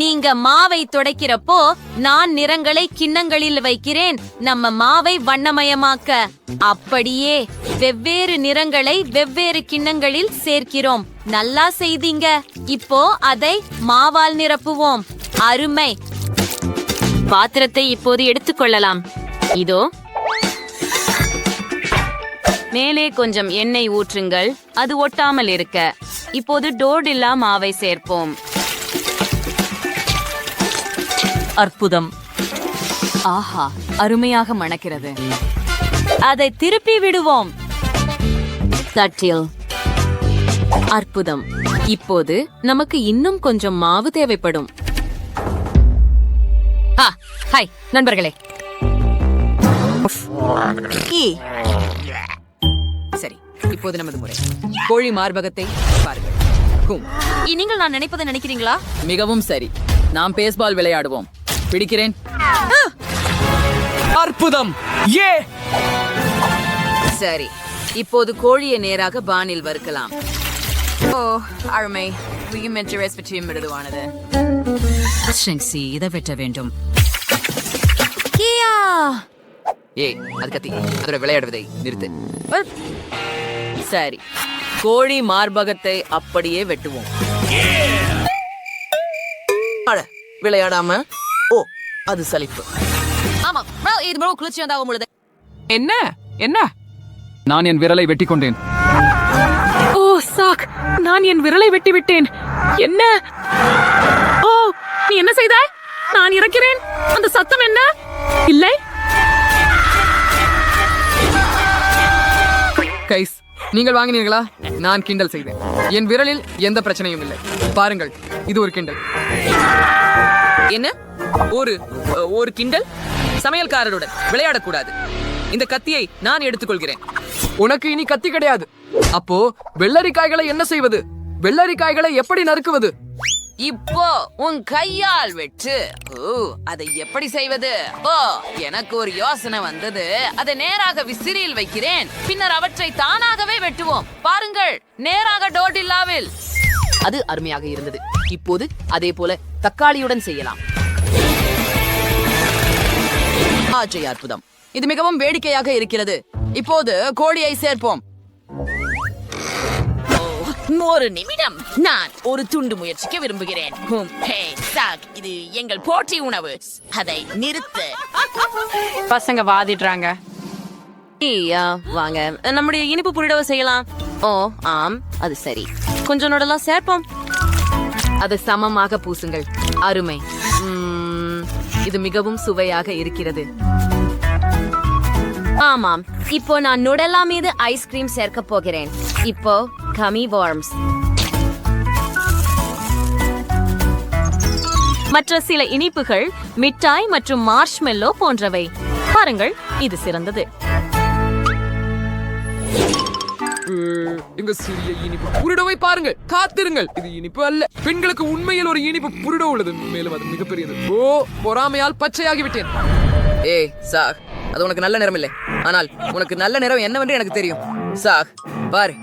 நீங்க மாவை துடைக்கிறப்போ நான் நிறங்களை கிண்ணங்களில் வைக்கிறேன். நம்ம மாவை வண்ணமயமாக்க அப்படியே வெவ்வேறு நிறங்களை வெவ்வேறு கிண்ணங்களில் சேர்க்கிறோம். நல்லா செய்தீங்க. இப்போ அதை மாவால் நிரப்புவோம். அருமை. பாத்திரத்தை இப்போது எடுத்துக்கொள்ளலாம். இதோ. மேலே கொஞ்சம் எண்ணெய் ஊற்றுங்கள். அது ஒட்டாமல் இருக்க. இப்போது டோர்டில்லா மாவை சேர்ப்போம். அற்புதம். ஆஹா, அருமையாக மணக்கிறது. அதை திருப்பி விடுவோம். தட்டில். அற்புதம். இப்போது நமக்கு இன்னும் கொஞ்சம் மாவு தேவைப்படும். ஹாய் நண்பர்களே. சரி, இப்போது நமது முறை. கோழி மார்பகத்தை பாருங்கள். நீங்கள் நான் நினைப்பதை நினைக்கிறீங்களா?
மிகவும் சரி. நாம் பேஸ்பால் விளையாடுவோம். பிடிக்கிறேன்.
அற்புதம்.
சரி, இப்போது கோழியை நேராக பானில் வறுக்கலாம். ஓ அருமை, பற்றி மிருதுவானது.
இதை வெட்ட வேண்டும்.
ஏய், அது கத்தி, அதோட விளையாடுவதை நிறுத்து. சரி, கோழி மார்பகத்தை அப்படியே வெட்டுவோம். விளையாடாம. ஓ, அது சலிப்பு.
ஆமா, இது ரொம்ப குளிர்ச்சியானதாக உள்ளது.
என்ன என்ன நான் என் விரலை வெட்டி கொண்டேன்.
ஓ சாக், நான் என் விரலை வெட்டி விட்டேன். என்ன? ஓ, நீ என்ன செய்தாய்? நான் இறக்கிறேன். அந்த சத்தம் என்ன? இல்லை.
கைஸ், நீங்கள் வாங்கினீர்களா? நான் கிண்டல் செய்தேன். என் விரலில் எந்த பிரச்சனையும் இல்லை. பாருங்கள், இது ஒரு கிண்டல்.
என்ன? ஒரு கிண்டல்? சமையல்காரருடன் விளையாடக்கூடாது. இந்த கத்தியை நான் எடுத்துக்கொள்கிறேன்.
உனக்கு இனி கத்தி கிடையாது. அப்போ வெள்ளரிக்காய்களை என்ன செய்வது? வெள்ளரிக்காய்களை எப்படி நறுக்குவது?
இப்போ உன் கையால் வெட்டு. ஓ, அதை எப்படி செய்வது? ஓ, எனக்கு ஒரு யோசனை வந்தது. அதை நேராக விசிறியில் வைக்கிறேன். பின்னர் அவற்றை தானாகவே வெட்டுவோம். பாருங்கள், நேராக டோர்டில்லாவில். அது அருமையாக இருந்தது. இப்போது அதே போல தக்காளியுடன் செய்யலாம். அற்புதம். இது மிகவும் வேடிக்கையாக இருக்கிறது. இப்போது கோழியை சேர்ப்போம். ஒரு நிமிடம், நான் ஒரு துண்டு முயற்சிக்க விரும்புகிறேன். இது எங்கள் போட்டி உணவு. அதை நிறுத்து.
பசங்க வாதிடுறாங்க. வாங்க, நம்முடைய இனிப்பு புரிடவை செய்யலாம். ஓ ஆம், அது சரி. கொஞ்சம் நோடலாம் சேர்ப்போம்.
அதை சமமாக பூசுங்கள். அருமை. இது மிகவும் சுவையாக இருக்கிறது.
ஆமாம், இப்போ நான் நுடலா மீது ஐஸ்கிரீம் சேர்க்க போகிறேன். இப்போ கமி வார்ம்ஸ். மற்ற சில இனிப்புகள் மிட்டாய் மற்றும் மார்ஷ்மெல்லோ போன்றவை. பாருங்கள், இது சிறந்தது.
இந்த சிறிய இனிப்பு புரிடவை பாருங்கள். காத்திருங்கள், இது இனிப்பு அல்ல. பெண்களுக்கு உண்மையில் ஒரு இனிப்பு புரிட உள்ளது. மேலும் அது மிகப்பெரியது. ஓ, பொறாமையால் பச்சையாகிவிட்டேன்.
ஏய் சாக், அது உனக்கு நல்ல நிறம் இல்லை. ஆனால் உனக்கு நல்ல நிறம் என்னவென்று எனக்கு தெரியும். சாக், பாரு,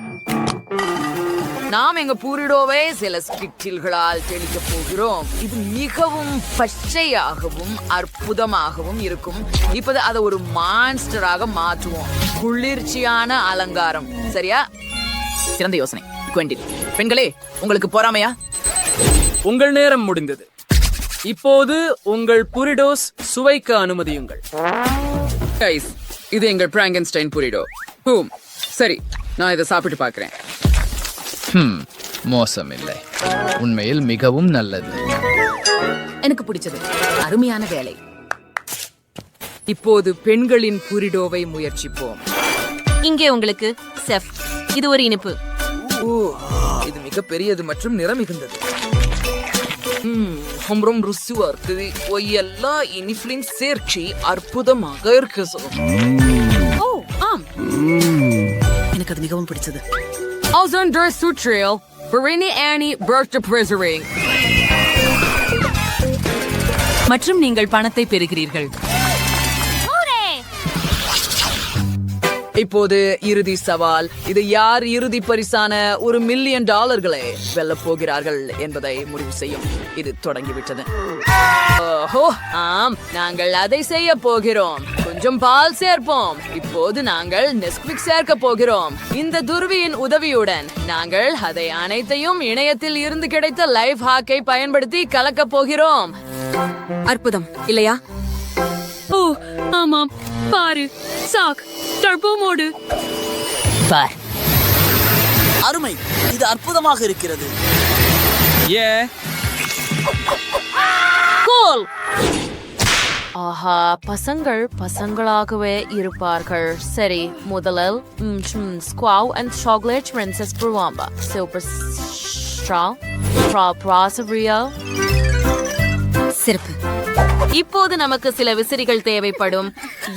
நாம் எங்க பூரிடோவை சில ஸ்கிட்டில்களால் தெளிக்க போகிறோம். இது மிகவும் பச்சையாகவும் அற்புதமாகவும் இருக்கும். இப்போது அதை ஒரு மான்ஸ்டராக மாற்றுவோம். குளிர்ச்சியான அலங்காரம். சரியா? சிறந்த யோசனை குவெண்டின். பெண்களே, உங்களுக்கு பொறாமையா?
உங்கள் நேரம் முடிந்தது. இப்போது உங்கள் புரிடோஸ் சுவைக்க அனுமதியுங்கள்.
கைஸ், இது எங்கள் பிராங்கன்ஸ்டைன் புரிடோ. சரி, நான் இதை சாப்பிட்டு பார்க்கிறேன்.
மோசம் இல்லை, உண்மையில் மிகவும் நல்லது.
எனக்கு பிடிச்சது. அருமையான வேலை. இப்போது பெண்களின் புரிடோவை முயற்சிப்போம்.
இங்கே உங்களுக்கு செஃப். இது ஒரு இனிப்பு.
ஓ, இது மிக பெரியது மற்றும் நிறம் மிகுந்தது. ரொம்ப ருசியா இருக்குது. எல்லா இனிப்பின் சேர்ச்சி அற்புதமாக இருக்கு.
ஓ ஆம், எனக்கு அது மிகவும் பிடிச்சது.
மற்றும் நீங்கள் பணத்தை பெறுகிறீர்கள்.
இப்போது இறுதி சவால். இது யார் இறுதி பரிசான $1 மில்லியன் வெல்லப் போகிறார்கள் என்பதை முடிவு செய்யும். இது தொடங்கிவிட்டது. ஓஹோ, ஆம், நாங்கள் அதை செய்ய போகிறோம். கொஞ்சம் பால் சேர்ப்போம். இப்போது நாங்கள் நெஸ்குவிக் சேர்க்க போகிறோம். இந்த துருவியின் உதவியுடன் நாங்கள் அதை அனைத்தையும் இணையத்தில் இருந்து கிடைத்த லைஃப் ஹாக்கை பயன்படுத்தி கலக்க போகிறோம்.
அற்புதம் இல்லையா?
ஓ ஆமாம், பாரு சாக், டர்போ மோடு.
பார்,
அருமை, இது அற்புதமாக இருக்கிறது.
கோல். ஆஹா, பசங்கள் பசங்களாகவே இருப்பார்கள். சரி, முதலில் ஸ்குவாவ் அண்ட் சாக்லேட் பிரின்சஸ் ப்ரூவாம்பா சூப்பர் ஸ்ட்ரா ப்ராசரியா சிறப்பு. இப்போது நமக்கு சில விசிறிகள் தேவைப்படும்,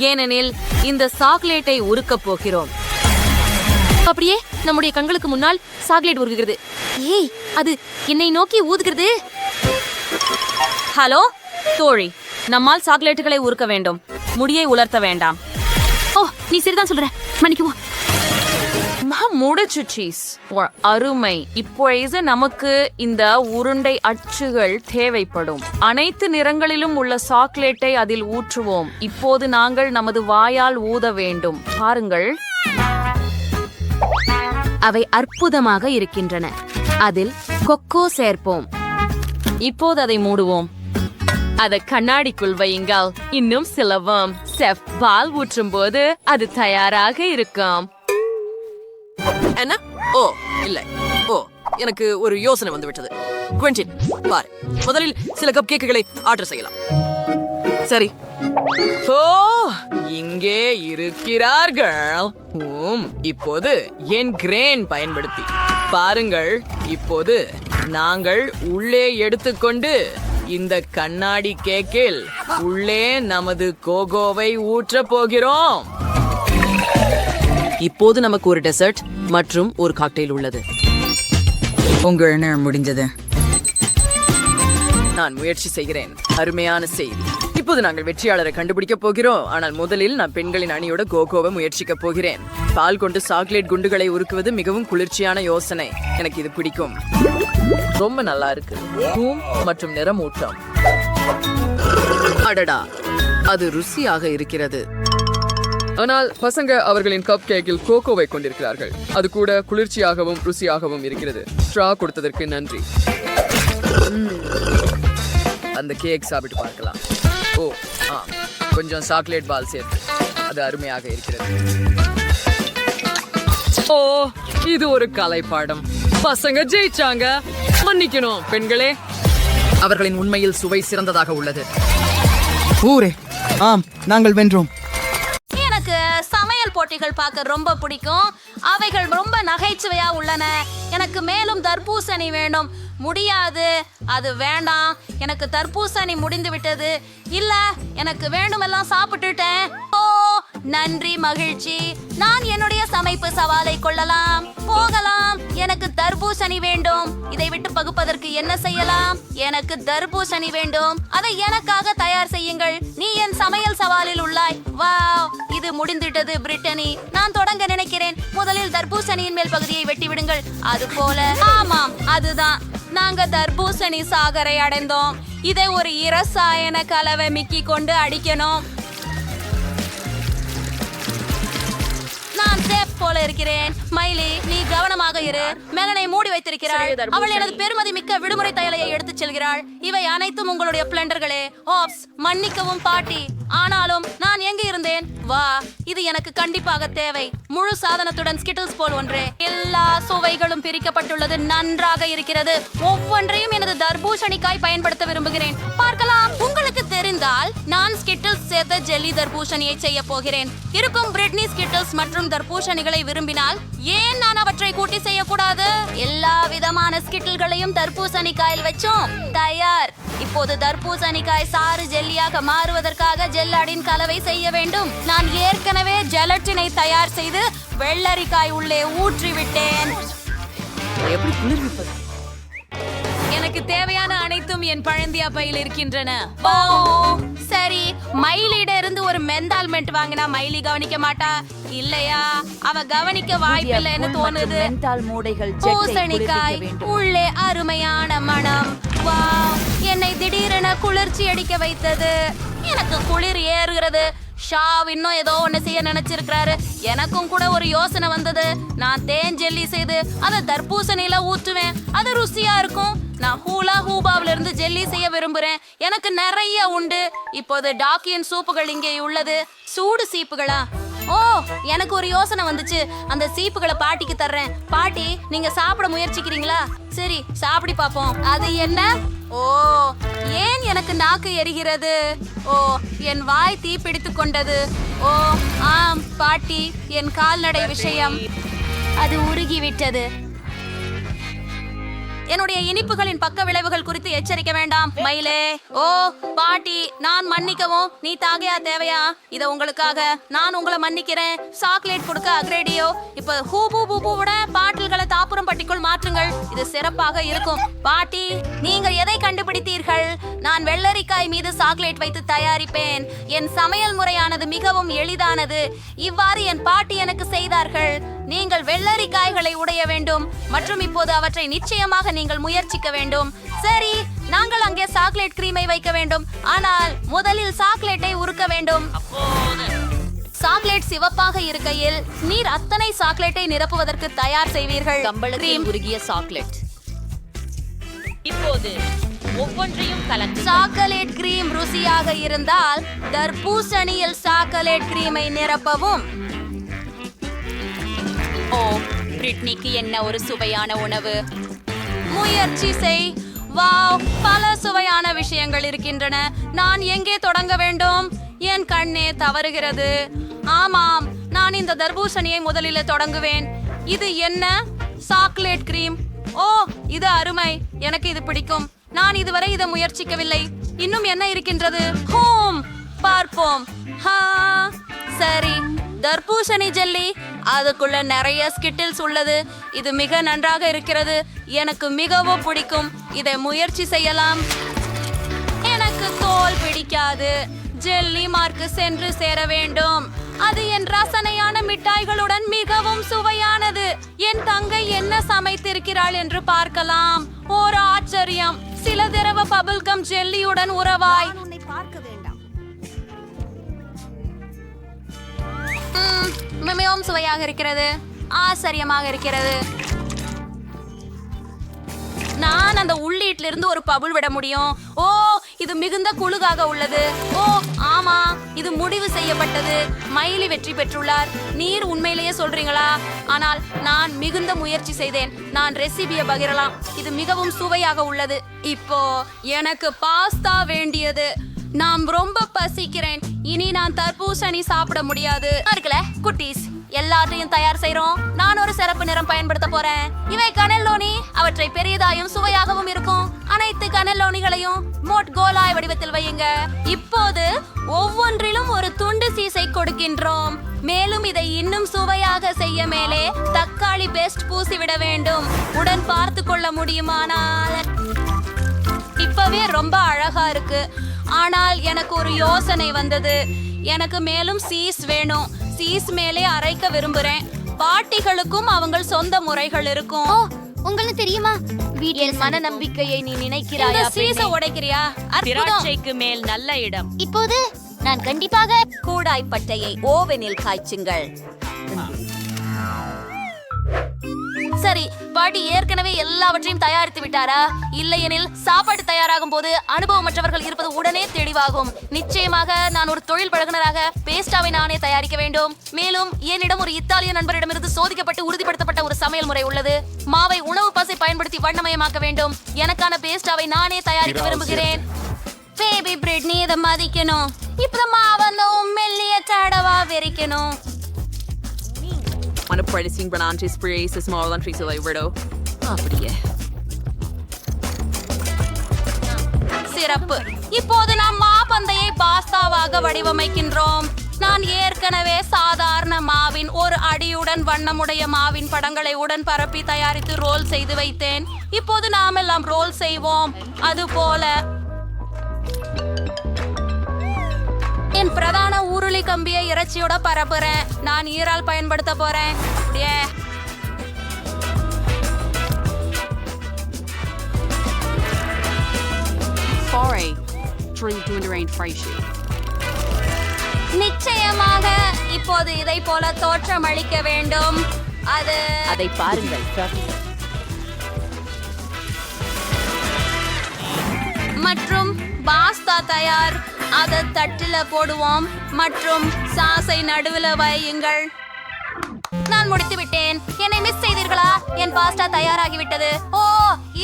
ஏனெனில் இந்த சாக்லேட்டை உருக்கப் போகிறோம். அப்படியே நம்முடைய கண்களுக்கு முன்னால் சாக்லேட் உருகுகிறது. ஏய், அது என்னை நோக்கி ஊதுகிறது. ஹலோ தோழி, நம்மால் சாக்லேட்டுகளை உருக்க வேண்டும். முடியை உலர்த்த வேண்டாம். ஓ, நீ சரிதான் சொல்ற. மன்னிக்குவோம்.
முடிச்சு சீஸ் அருமை. இப்பொழுது நமக்கு இந்த உருண்டை அச்சுகள் தேவைப்படும். அனைத்து நிறங்களிலும் உள்ள சாக்லேட்டை அதில் ஊற்றுவோம். இப்போது நாங்கள் நமது வாயால் ஊத வேண்டும். பாருங்கள்,
அவை அற்புதமாக இருக்கின்றன. அதில் கொக்கோ சேர்ப்போம்.
இப்போது அதை மூடுவோம். அதை கண்ணாடிக்குள் வையுங்கள். இன்னும் சுலபம். செஃப் பால் ஊற்றும் போது அது தயாராக இருக்கும்.
என்ன? ஓ இல்லை. ஓ, எனக்கு ஒரு யோசனை வந்து விட்டது. குவென்டின், பாரு, முதலில் சில கப் கேக்குகளை ஆர்டர் செய்யலாம். சரி. ஓ, இங்கே இருக்கிறார்கள். இப்போது என் கிரேன் பயன்படுத்தி பாருங்கள். இப்போது நாங்கள் உள்ளே எடுத்துக்கொண்டு இந்த கண்ணாடி கேக்கில் உள்ளே நமது கோகோவை ஊற்ற போகிறோம். இப்போது நமக்கு ஒரு டெசர்ட் மற்றும் ஒரு காக்டெயில் உள்ளது.
உங்கள் நேரம் முடிஞ்சது.
நான் முயற்சி செய்கிறேன். அருமையான செய்தி. இப்போது நாங்கள் வெற்றியாளரை கண்டுபிடிக்க போகிறோம். ஆனால் முதலில் நான் பெண்களின் அணியோட கோகோவை முயற்சிக்க போகிறேன். பால் கொண்டு சாக்லேட் குண்டுகளை உருக்குவது மிகவும் குளிர்ச்சியான யோசனை. எனக்கு இது பிடிக்கும். ரொம்ப நல்லா இருக்கு. தூம் மற்றும் நிறமூட்டம். அடடா, அது ருசியாக இருக்கிறது.
ஆனால் பசங்க அவர்களின் கப் கேக்கில் கோகோவை கொண்டிருக்கிறார்கள். அது கூட குளிர்ச்சியாகவும் ருசியாகவும் இருக்கிறது. ஸ்ட்ரா கொடுத்ததற்கு நன்றி.
அந்த கேக் சாப்பிட்டு பார்க்கலாம். ஓ கொஞ்சம் சாக்லேட் பால் சேர்த்து. அது அருமையாக இருக்கிறது.
ஓ, இது ஒரு கலை பாடம். பசங்க ஜெயிச்சாங்க. மன்னிக்கணும் பெண்களே.
அவர்களின் உண்மையில் சுவை சிறந்ததாக உள்ளது.
ஊரே, ஆம், நாங்கள் வென்றோம்.
எனக்கு சமையல் போட்டிகள் பார்க்க ரொம்ப பிடிக்கும். அவைகள் ரொம்ப நகைச்சுவையா உள்ளன. எனக்கு மேலும் தர்பூசணி வேணும். முடியாது, அது வேண்டாம். எனக்கு தர்பூசணி முடிந்து விட்டது. இல்ல, எனக்கு வேண்டுமெல்லாம் சாப்பிட்டுட்டேன். ஓ, நன்றி, மகிழ்ச்சி. நான் என்னுடைய சமைப்பு சவாலை கொள்ளலாம். போகலாம். எனக்கு தர்பூசணி வேண்டும். இதை விட்டு பகுப்பதற்கு என்ன செய்யலாம்? எனக்கு தர்பூசணி வேண்டும். அதை எனக்காக தயார் செய்யுங்கள். நீ என் சமையல் சவாலில் உள்ளாய். வாவ், இது முடிந்துவிட்டது. பிரிட்டனி, நான் தொடங்க நினைக்கிறேன். முதலில் தர்பூசணியின் மேல் பகுதியை வெட்டி விடுங்கள். அது போல. ஆமாம், அதுதான். நாங்க தர்பூசணி சாகரை அடைந்தோம். இதை ஒரு இரசாயன கலவை மிக்கி கொண்டு அடிக்கணும். நான் சேஃப் போல இருக்கிறேன். மைலி, நீ கவனமாக இரு. மெலனை மூடி வைத்திருக்கிறாள். அவள் எனது பெருமதி மிக்க விடுமுறை தையலையை எடுத்துச் செல்கிறாள். இவை அனைத்தும் உங்களுடைய பிளண்டர்களே. ஓப்ஸ், மன்னிக்கவும் பாட்டி. ஆனாலும் நான் எங்க இருந்தேன்? வா, இது எனக்கு கண்டிப்பாக தேவை. முழு சாதனத்துடன் ஸ்கிட்டில்ஸ் போல் ஒன்றே. எல்லா சுவைகளும் பிரிக்கப்பட்டுள்ளது. நன்றாக இருக்கிறது. ஒவ்வொன்றையும் எனது தர்பூசணிக்காய் பயன்படுத்த விரும்புகிறேன். பார்க்கலாம். உங்களுக்கு தெரிந்தால் நான் ஸ்கிட்டில்ஸ் சேர்த்த ஜெல்லி தர்பூசணியை செய்ய போகிறேன். இருக்கும் பிரிட்னி ஸ்கிட்டில்ஸ் மற்றும் தர்பூசணிகளை விரும்பினால் ஏன் நான் அவற்றை கூட்டி செய்யக்கூடாது? எல்லா விதமான ஸ்கிட்டில்களையும் தர்பூசணிக்காயில் வச்சோம். தயார். இப்போது தர்பூசணிக்காய் சாறு ஜெல்லியாக மாறுவதற்காக ஜெல்லடின் கலவை செய்ய வேண்டும். நான் ஏற்கனவே ஜெலட்டினை தயார் செய்து வெள்ளரிக்காய் உள்ளே ஊற்றிவிட்டேன்.
எப்படி குளிர்விப்பது?
எனக்கு தேவையான அனைத்தும் என் பழந்தியா பையில் இருக்கின்றன.
ஓ, சரி. மைலிட இருந்து ஒரு மெந்தால்மெண்ட் வாங்கினா மைலி கவனிக்க மாட்டா இல்லையா? அவ கவனிக்க வாய்ப்பில்லைன்னு தோணுது. பூசணிக்காய் உள்ளே அருமையான மனம். வாவ், என்னை திடீரென குளிர்ச்சி அடிக்க வைத்தது. எனக்கு குளிர் ஏறுகிறது. ஷாவ் இன்னும் ஏதோ ஒண்ணு செய்ய நினைச்சிருக்கிறாரு. எனக்கும் கூட ஒரு யோசனை வந்தது. நான் தேன் ஜெல்லி செய்து அதை தர்பூசணியில ஊற்றுவேன். அது ருசியா இருக்கும். நான் ஹூலா ஹூபாவில இருந்து ஜெல்லி செய்ய விரும்புறேன். எனக்கு நிறைய உண்டு. இப்போது டாக்கியின் சூப்புகள் இங்கே உள்ளது. சூடு சீப்புகளா? ஓ, எனக்கு ஒரு யோசனை வந்துச்சு. அந்த சீப்புகளை பாட்டிக்கு தர்றேன். பாட்டி, நீங்க சாப்பிட முயற்சிக்கிறீங்களா? சரி, சாப்பிடி பாப்போம். அது என்ன? ஓ, ஏன் எனக்கு நாக்கு எரிகிறது? ஓ, என் வாய் தீ பிடித்து கொண்டது. ஓ, ஆம் பாட்டி, என் கால்நடை விஷயம். அது உருகிவிட்டது. என்னுடைய இனிப்புகளின் பக்க விளைவுகள் குறித்து எச்சரிக்க வேண்டாம் மயிலே. ஓ பாட்டி, நான் மன்னிக்கவும். நீ தாகையா தேவையா? இத உங்களுக்காக நான் உங்களை மன்னிக்கிறேன். சாக்லேட் கொடுக்க அக்ரேடியோ. இப்ப ஹூபு பூபுவோட பாட்டில்களை தாப்புரம் பட்டிக்குள் மாற்றுங்கள். இது சிறப்பாக இருக்கும். பாட்டி, நீங்க எதை கண்டுபிடித்தீர்கள்? நான் வெள்ளரிக்காய் மீது சாக்லேட் வைத்து தயாரிப்பேன். என் சமையல் முறையானது மிகவும் எளிதானது. இவ்வாறு என் பாட்டி எனக்கு செய்தார்கள். நீங்கள் வெள்ளரிக்காய்களை உடைய வேண்டும் மற்றும் இப்போது அவற்றை நிச்சயமாக நீங்கள் முயற்சிக்க வேண்டும். சரி, நாங்கள் அங்கே சாக்லேட் கிரீமை வைக்க வேண்டும். ஆனால் முதலில் சாக்லேட்டை உருக்க வேண்டும். சாக்லேட் சிவப்பாக இருக்கையில் நீர் அத்தனை சாக்லேட்டை நிரப்புவதற்கு தயார் செய்வீர்கள். கிரீம் உருகிய சாக்லேட்.
இப்போது ஒவ்வொன்றையும் கலந்து
சாக்லேட் கிரீம் ருசியாக இருந்தால் தர்பூசணியில் சாக்லேட் கிரீமை நிரப்பவும். ஓ, பிரிட்னிக்கு என்ன ஒரு சுவையான உணவு. முயற்சி செய். வாவ், பல சுவையான விஷயங்கள் இருக்கின்றன. நான் எங்கே தொடங்க வேண்டும்? என் கண்ணே தவறுகிறது. ஆமாம், நான் இந்த தர்பூசணியை முதலில் தொடங்குவேன். இது என்ன? Chocolate cream. ஓ, இது அருமை. எனக்கு இது பிடிக்கும். நான் இதுவரை இதை முயற்சிக்கவில்லை. இன்னும் என்ன இருக்கின்றது? ஹோம், பார்ப்போம். சரி, தர்பூசணி ஜெல்லி. அதுக்குள்ள நிறைய ஸ்கிட்டில்ஸ் உள்ளது. இது மிக நன்றாக இருக்கிறது. எனக்கு மிகவும் பிடிக்கும். இதை முயற்சி செய்யலாம். எனக்கு தோல் பிடிக்காது. ஜெல்லி மார்க்கு சென்று சேர வேண்டும். அது என் ரசனையான மிட்டாய்களுடன் மிகவும் சுவையானது. என் தங்கை என்ன சமைத்திருக்கிறாள் என்று பார்க்கலாம். ஒரு ஆச்சரியம். சில திரவ பபிள்கம் ஜெல்லியுடன் உறவாய். மிகவும் சுவையாக இருக்கிறது. ஆச்சரியமாக இருக்கிறது. நான் அந்த உள்ளீட்டிலிருந்து ஒரு பபுள் விட முடியும். ஓ, இது மிகுந்த குளுகாக உள்ளது. ஓ ஆமா, இது முடிவு செய்யப்பட்டது. மயிலி வெற்றி பெற்றுள்ளார். நீர் உண்மையிலேயே சொல்றீங்களா? ஆனால் நான் மிகுந்த முயற்சி செய்தேன். நான் ரெசிபியை பகிரலாம். இது மிகவும் சுவையாக உள்ளது. இப்போ எனக்கு பாஸ்தா வேண்டியது. நான் ரொம்ப பசிக்கிறேன். இனி நான் தர்பூசணி சாப்பிட முடியாது. இருக்குல்ல குட்டீஸ், எல்லாத்தையும் தயார் செய்றோம். நான் ஒரு சிறப்பு நிறம் பயன்படுத்த போறேன். இவை கனெல்லோனி. அவற்றை பெரியதாயும் சுவையாகவும் இருக்கும். அனைத்து கனெல்லோனிகளையும் மோட் கோலாய் வடிவத்தில் வையுங்க. இப்போது ஒவ்வொன்றிலும் ஒரு துண்டு சீஸை கொடுக்கின்றோம். மேலும் இதை இன்னும் சுவையாக செய்ய மேலே தக்காளி பேஸ்ட் பூசிவிட வேண்டும். உடன் பார்த்து கொள்ள முடியுமானால் இப்பவே ரொம்ப அழகா இருக்கு. ஆனால் எனக்கு ஒரு யோசனை வந்தது. எனக்கு மேலும் சீஸ் வேணும். சீஸ் மேலே அரைக்க விரும்புறேன். பாட்டிகளுக்கும் அவங்க சொந்த முறைகள் இருக்கும்.
உங்களுக்கு தெரியுமா,
என் மன நம்பிக்கையை நீ நினைக்கிறாயா? சீஸை உடைக்கிறியா?
திராட்சைக்கு மேல் நல்ல இடம்.
இப்போது நான் கண்டிப்பாக
கூடாய் பட்டையை ஓவனில் காய்ச்சுங்கள். சரி, பாட்டி ஏற்கனவே எல்லாவற்றையும் தயாரித்து விட்டாரா? இல்லையெனில் சாப்பாடு தயாராகும் போது அனுபவமற்றவர்கள் இருப்பது உடனே தெளிவாகும். நிச்சயமாக நான் ஒரு தொழில் பழகுனராக பேஸ்டாவை நானே தயாரிக்க வேண்டும். மேலும் என்னிடம் ஒரு இத்தாலிய நண்பரிடமிருந்து சோதிக்கப்பட்டு உறுதிப்படுத்தப்பட்ட ஒரு சமையல் முறை உள்ளது. மாவை உணவு பசை பயன்படுத்தி வண்ணமயமாக்க வேண்டும். எனக்கான பேஸ்டாவை நானே தயாரிக்க விரும்புகிறேன். பேபி பிரெட், நீ இதை மதிக்கணும். இப்ப மாவந்த மெல்லிய தடவா வெறிக்கணும்.
One of practicing Branante sprays is more than trees like Rido. அப்படியே
சிறப்பு. இப்போது நாம் மாப்பந்தையை பாஸ்தாவாக வடிவமைக்கின்றோம். நான் ஏற்கனவே சாதாரண மாவின் ஒரு அடியுடன் வண்ணமுடைய மாவின் படங்களை உடன் பரப்பி தயாரித்து ரோல் செய்து வைத்தேன். இப்போது நாம் எல்லாம் ரோல் செய்வோம். அதுபோல என் பிரதான ஊருளி கம்பியை இறைச்சியோட பரப்புறேன். நான் ஈரால் பயன்படுத்த போறேன். நிச்சயமாக இப்போது இதை போல தோற்றம் அளிக்க வேண்டும்.
அதை பாருங்கள்.
மற்றும் பாஸ்தா தயார். அதை தட்டில போடுவோம் மற்றும் சாஸை நடுவுல வையுங்கள். நான் முடித்து விட்டேன். என்னை மிஸ் செய்தீர்களா? என் பாஸ்தா தயாராகிவிட்டது. ஓ,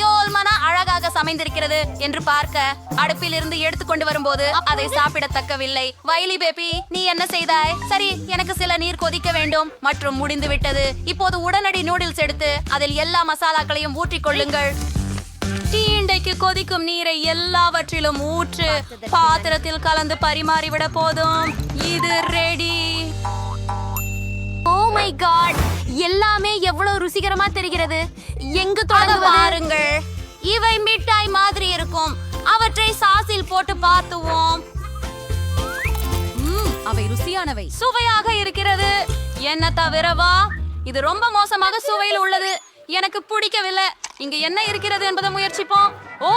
யோல்மனா அழகாக சமைந்திருக்கிறது என்று பார்க்க அடுப்பில் இருந்து எடுத்துக்கொண்டு வரும்போது அதை சாப்பிடத்தக்கவில்லை. வைலி பேபி, நீ என்ன செய்தாய்? சரி, எனக்கு சில நீர் கொதிக்க வேண்டும் மற்றும் முடிந்து விட்டது. இப்போது உடனடி நூடுல்ஸ் எடுத்து அதில் எல்லா மசாலாக்களையும் ஊற்றிக் கொள்ளுங்கள்.
தீண்டைக்கு கொதிக்கும் நீரை எல்லாவற்றிலும் ஊற்று. பாத்திரத்தில் கலந்து பரிமாறிவிட போதும். இது ரெடி.
ஓ மை காட், எல்லாமே எவ்வளவு ருசிகரமா தெரிகிறது. எங்கு தொடங்க
பாருங்கள், இவை மிட்டாய் மாதிரி இருக்கும். அவற்றை சாஸில் போட்டு பார்த்துவோம்.
அவை ருசியானவை, சுவையாக இருக்கிறது. என்ன தவிரவா இது ரொம்ப மோசமாக சுவையில் உள்ளது. எனக்கு பிடிக்கவில்லை. இங்க என்ன இருக்கிறது என்பதை முயற்சிப்போம். ஓ,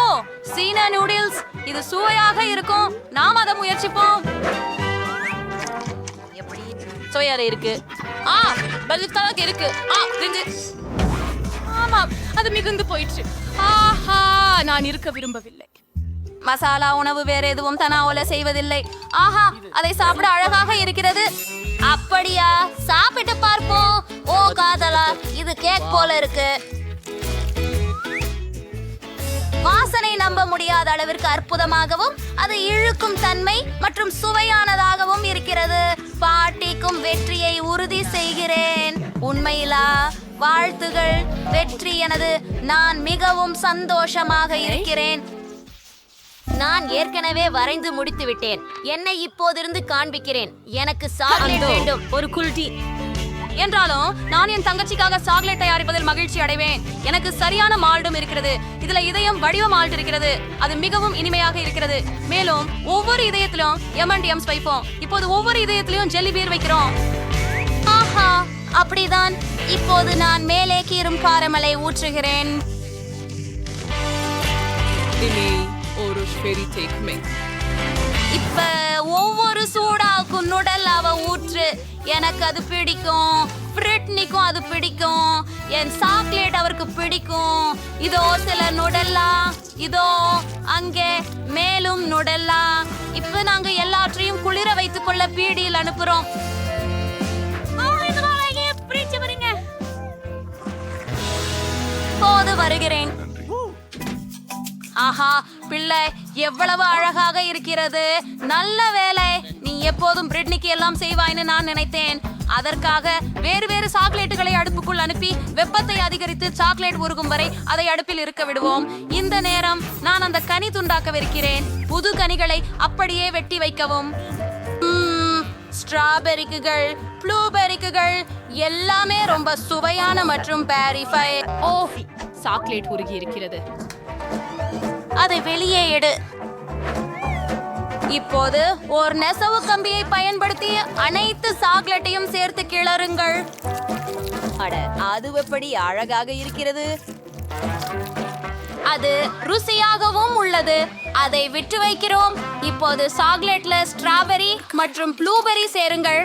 சீனா நூடில்ஸ். இது சுவையாக இருக்கும். நாம் அதை முயற்சிப்போம். எப்படி சுவையாக இருக்கு? பல்கலாக இருக்கு. ஆமாம், அது மிகுந்து போயிடுச்சு. ஆஹா, நான் இருக்க விரும்பவில்லை. மசாலா உணவு வேற எதுவும் தனாவோல செய்வதில்லை. ஆஹா, அதை சாப்பிட அழகாக இருக்கிறது.
அப்படியா? சாப்பிட்டு பார்ப்போம். ஓ காதலா, இது கேக் போல இருக்கு. வாசனை நம்ப முடியாத அளவிற்கு அற்புதமாகவும் அது இழுக்கும் தன்மை மற்றும் சுவையானதாகவும் இருக்கிறது. பாட்டிக்கும் வெற்றியை உறுதி செய்கிறேன். உண்மையிலா? வாழ்த்துகள், வெற்றி எனது. நான் மிகவும் சந்தோஷமாக இருக்கிறேன். நான் ஏற்கனவே வரைந்து முடித்து விட்டேன். என்னை இப்போதிருந்து காண்பிக்கிறேன். எனக்கு சாக்லேட் வேண்டும்.
ஒரு குல்டி. என்றாலும் நான் என் தங்கச்சிக்காக சாக்லேட் தயாரிப்பதில் மகிழ்ச்சி அடைவேன். எனக்கு சரியான மால்டும் இருக்கிறது. இதுல இதயம் வடிவ மால்ட் இருக்கிறது. அது மிகவும் இனிமையாக இருக்கிறது. மேலும் ஒவ்வொரு இதயத்திலும் M&M's வைப்போம். இப்போது ஒவ்வொரு இதயத்திலும் ஜெல்லி பீர் வைக்கிறோம்.
ஆஹா, அப்படிதான். இப்போது நான் மேலே கீறும் காரமலை ஊற்றுகிறேன்.
ஒரு ஃபெரி டேக் மே.
இப்ப ஒவ்வொரு சூடாக்கும் நுடல்லாவ ஊற்று. எனக்கு அது பிடிக்கும். பிரிட்னிக்கும் அது பிடிக்கும். என் சாக்லேட் அவருக்கு பிடிக்கும். இதோ சில நுடல்லா. இதோ அங்கே மேலும் நுடல்லா. இப்ப நாங்க எல்லாற்றையும் குளிர வைத்துக் கொள்ள பீடியில் அனுப்புறோம். போது வருகிறேன். ஆஹா, பிள்ளை எவ்வளவு அழகாக இருக்கிறது. நல்ல வேலை. நீ எப்போதும் பிரிட்னிக்கு எல்லாம் செய்வாய்னு நான் நினைத்தேன். அதற்காக வேறு வேறு சாக்லேட்டுகளை அடுப்புக்குள் அனுப்பி வெப்பத்தை அதிகரித்து சாக்லேட் உருகும் வரை அதை அடுப்பில் இருக்க விடுவோம். இந்த நேரம் நான் அந்த கனி துண்டாக்கவிருக்கிறேன். புது கனிகளை அப்படியே வெட்டி வைக்கவும். ஸ்ட்ராபெரிக்குகள், ப்ளூபெரிக்குகள் எல்லாமே ரொம்ப சுவையான மற்றும் பேரிஃபை.
ஓ, சாக்லேட் உருகி இருக்கிறது.
அதை வெளியே எடு. இப்போது ஒரு நெசவு கம்பியை பயன்படுத்தி அனைத்து சாக்லேட்டையும் சேர்த்து கிளறுங்கள்.
அட, அது எப்படி அழகாக இருக்கிறது.
அது ருசியாகவும் உள்ளது. அதை விட்டு வைக்கிறோம். இப்போது சாக்லேட்ல ஸ்ட்ராபெரி மற்றும் ப்ளூபெரி சேருங்கள்.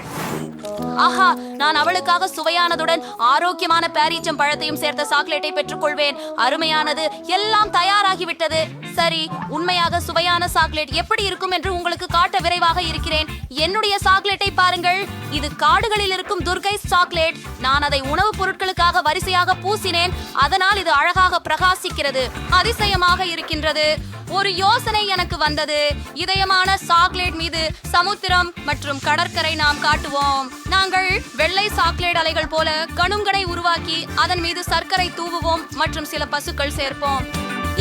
ஆஹா, நான் அவளுக்காக சுவையானதுடன் ஆரோக்கியமான பேரீச்சம் பழத்தையும் சேர்த்த சாக்லேட்டை பெற்றுக்கொள்வேன். அருமையானது. எல்லாம் தயாராகிவிட்டது. சரி, உண்மையாக சுவையான சாக்லேட் எப்படி இருக்கும் என்று உங்களுக்கு காட்ட விரைவாக இருக்கிறேன். என்னுடைய சாக்லேட்டை பாருங்கள். இது காடுகளில் இருக்கும் துர்கை சாக்லேட். நான் அதை உணவுப் பொருட்களுக்காக வரிசையாக பூசினேன். அதனால் இது அழகாக பிரகாசிக்கிறது. அதிசயமாக இருக்கின்றது. ஒரு யோசனை எனக்கு வந்தது. இதயமான சாக்லேட் மீது சமுத்திரம் மற்றும் கடற்கரை நாம் காட்டுவோம். நாங்கள் வெள்ளை சாக்லேட் அலைகள் போல கணுங்கனை உருவாக்கி அதன் மீது சர்க்கரை தூவுவோம் மற்றும் சில பசுக்கள் சேர்ப்போம்.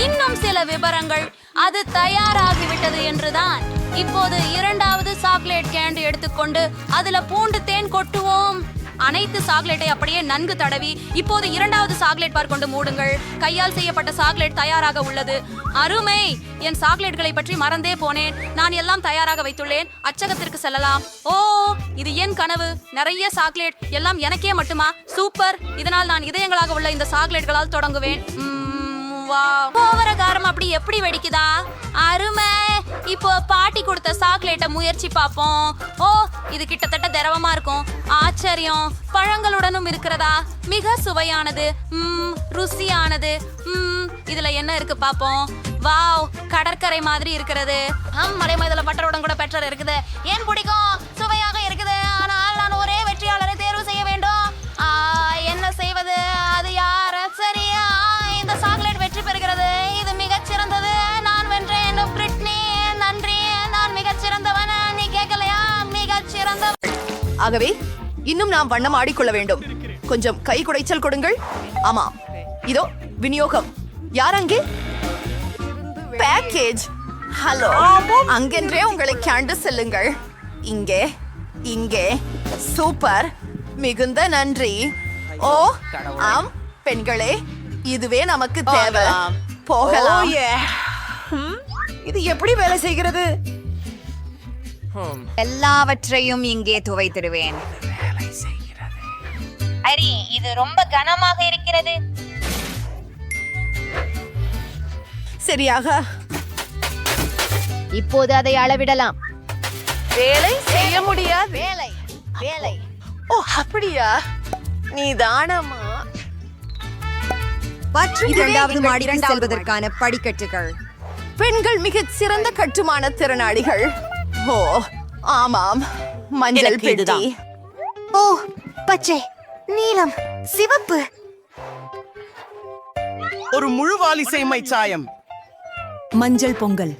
இன்னும் சில விவரங்கள். அது தயாராகிவிட்டது என்றுதான். இப்போது இரண்டாவது சாக்லேட் கேண்டு எடுத்துக்கொண்டு அதுல பூண்டு தேன் கொட்டுவோம். அனைத்து சாக்லேட்டை அப்படியே நன்கு தடவி இப்போது இரண்டாவது சாக்லேட் பார் கொண்டு மூடுங்கள். கையால் செய்யப்பட்ட சாக்லேட் தயாராக உள்ளது. அருமை. என் சாக்லேட்களை பற்றி மறந்தே போனேன். நான் எல்லாம் தயாராக வைத்துள்ளேன். அச்சகத்திற்கு செல்லலாம். ஓ, இது என் கனவு. நிறைய சாக்லேட். எல்லாம் எனக்கே மட்டுமா? சூப்பர். இதனால் நான் இதயங்களாக உள்ள இந்த சாக்லேட்களால் தொடங்குவேன். கோவரகாரம் அப்படி எப்படி வெடிக்குதா? அருமை. இப்போ பாட்டி கொடுத்த சாக்லேட்டை முயற்சி பார்ப்போம். ஓ, இது கிட்டத்தட்ட திரவமா இருக்கும். ஆச்சரியம். பழங்களுடனும் இருக்கிறதா? மிக சுவையானது. ருசியானது. இதுல என்ன இருக்கு பாப்போம். வாவ், கடற்கரை மாதிரி இருக்கிறது. மலைமதுல பட்டருடன் கூட பெற்றர் இருக்குது. ஏன் பிடிக்கும்? சுவையாக இருக்குது. ஆனால் நான் ஒரே வெற்றியாளரை தேர்வு செய்ய வேண்டும். என்ன செய்வது? அது யார்? சரி, இந்த சாக்லேட் வெற்றி பெறுகிறது. இது மிகச் சிறந்தது. நான் வென்றேன். பிரிட்னி, நன்றி. நான் மிகச் சிறந்தவன். நீ கேட்கலையா? மிகச் சிறந்தவன்.
ஆகவே இன்னும் நாம் வண்ணம் ஆடிக்கொள்ள வேண்டும். கொஞ்சம் கை குடைச்சல் கொடுங்கள். ஆமா, இதோ விநியோகம். யார் அங்கே? பேக்கேஜ். ஹலோ, அங்கென்றே உங்களை கண்டு செல்லுங்கள். இங்கே இங்கே சூப்பர், மிகுந்த நன்றி. ஓ ஆம் பெண்களே, இதுவே நமக்கு தேவை. போகலாம்.
இது எப்படி வேலை செய்கிறது?
எல்லாவற்றையும் இங்கே துவைத்திடுவேன். அரி, இது ரொம்ப கனமாக இருக்கிறது.
சரியாக.
இப்போது அதை அளவிடலாம்.
வேலை செய்ய முடியாது. வேலை வேலை. ஓ அப்படியா? நீ தானமா?
இரண்டாவது மாடிக்கு செல்வதற்கான படிக்கட்டுகள்.
பெண்கள் மிகச் சிறந்த கட்டுமான திறனாளிகள். ஓ ஆமாம், மஞ்சள் பெட்டி.
ஓ பச்சை, நீலம், சிவப்பு.
ஒரு முழு வாலிசைமை சாயம்.
மஞ்சள் பொங்கல்.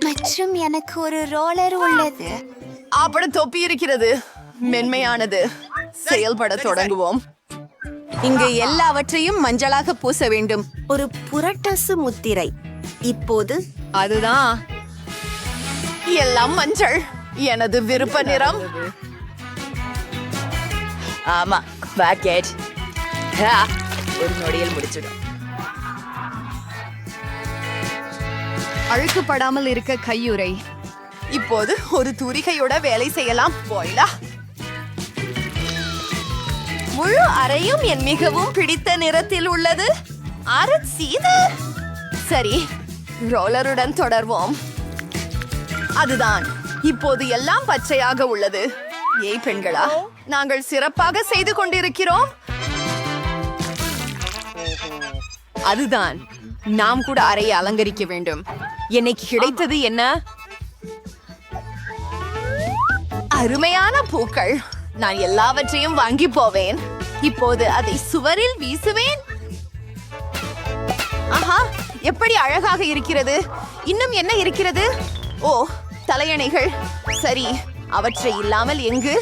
மற்றும் எனக்கு ஒரு ரோலர் உள்ளது.
அப்படி தொப்பி இருக்கிறது. மென்மையானது. செயல்பட தொடங்குவோம்.
இங்கு எல்லாவற்றையும் மஞ்சளாக பூச வேண்டும்.
ஒரு புரட்டசு முத்திரை. இப்போது
அதுதான், எல்லாம் மஞ்சள். எனது விருப்ப நிறம்.
ஆமா, பாக்கெட். ஒரு நொடியில் முடிச்சிடும்.
அழுக்குப்படாமல் இருக்க கையுறை. இப்போது ஒரு தூரிகையோட வேலை செய்யலாம். போயிலா. முழு அறையும் என் மிகவும் பிடித்த நிறத்தில் உள்ளது. அரசீது. சரி, ரோலருடன் தொடர்வோம். அதுதான், இப்போது எல்லாம் பச்சையாக உள்ளது. ஏய் பெண்களா, நாங்கள் சிறப்பாக செய்து கொண்டிருக்கிறோம். அதுதான், நாம் கூட அறையை அலங்கரிக்க வேண்டும். எனக்கு கிடைத்தது என்ன? அருமையான பூக்கள். நான் எல்லாவற்றையும் வாங்கி போவேன். இப்போது அதை சுவரில் வீசுவேன். ஆஹா, எப்படி அழகாக இருக்கிறது. இன்னும் என்ன இருக்கிறது? ஓ, தலையணைகள். சரி, அவற்றை இல்லாமல் எங்கு?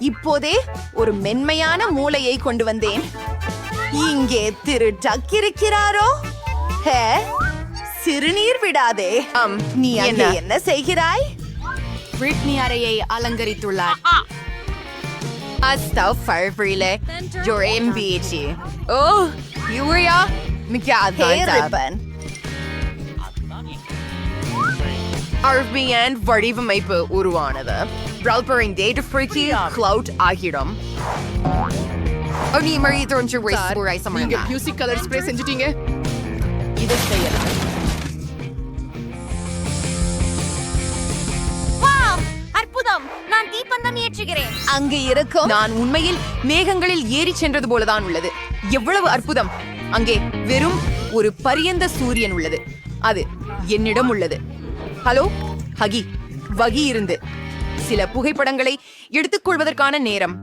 இப்போதே ஒரு மென்மையான மூளையை கொண்டு வந்தேன். இங்கே திரு டக் இருக்கிறாரோ? ஹே, சிறுநீர் விடாதே. நீ அங்கே என்ன செய்கிறாய்?
பிரிட்னி அறையை அலங்கரித்துள்ளார்.
வடிவமைப்பு உருவானது. Browsing data freaky cloud ஆகிடும். நீ மழை தோன்று
நீங்க மியூசிக் கலர் ஸ்ப்ரே செஞ்சிட்டீங்க. இதை செய்யலாம்.
அற்புதம், நான் தீப்பந்தம் ஏற்றுகிறேன்.
அங்கு இருக்கும்.
நான் உண்மையில் மேகங்களில் ஏறி சென்றது போலதான் உள்ளது. எவ்வளவு அற்புதம். அங்கே வெறும் ஒரு பரியந்த சூரியன் உள்ளது. அது என்னிடம் உள்ளது. ஹலோ ஹகி, வகி இருந்து சில புகைப்படங்களை எடுத்துக்கொள்வதற்கான நேரம்.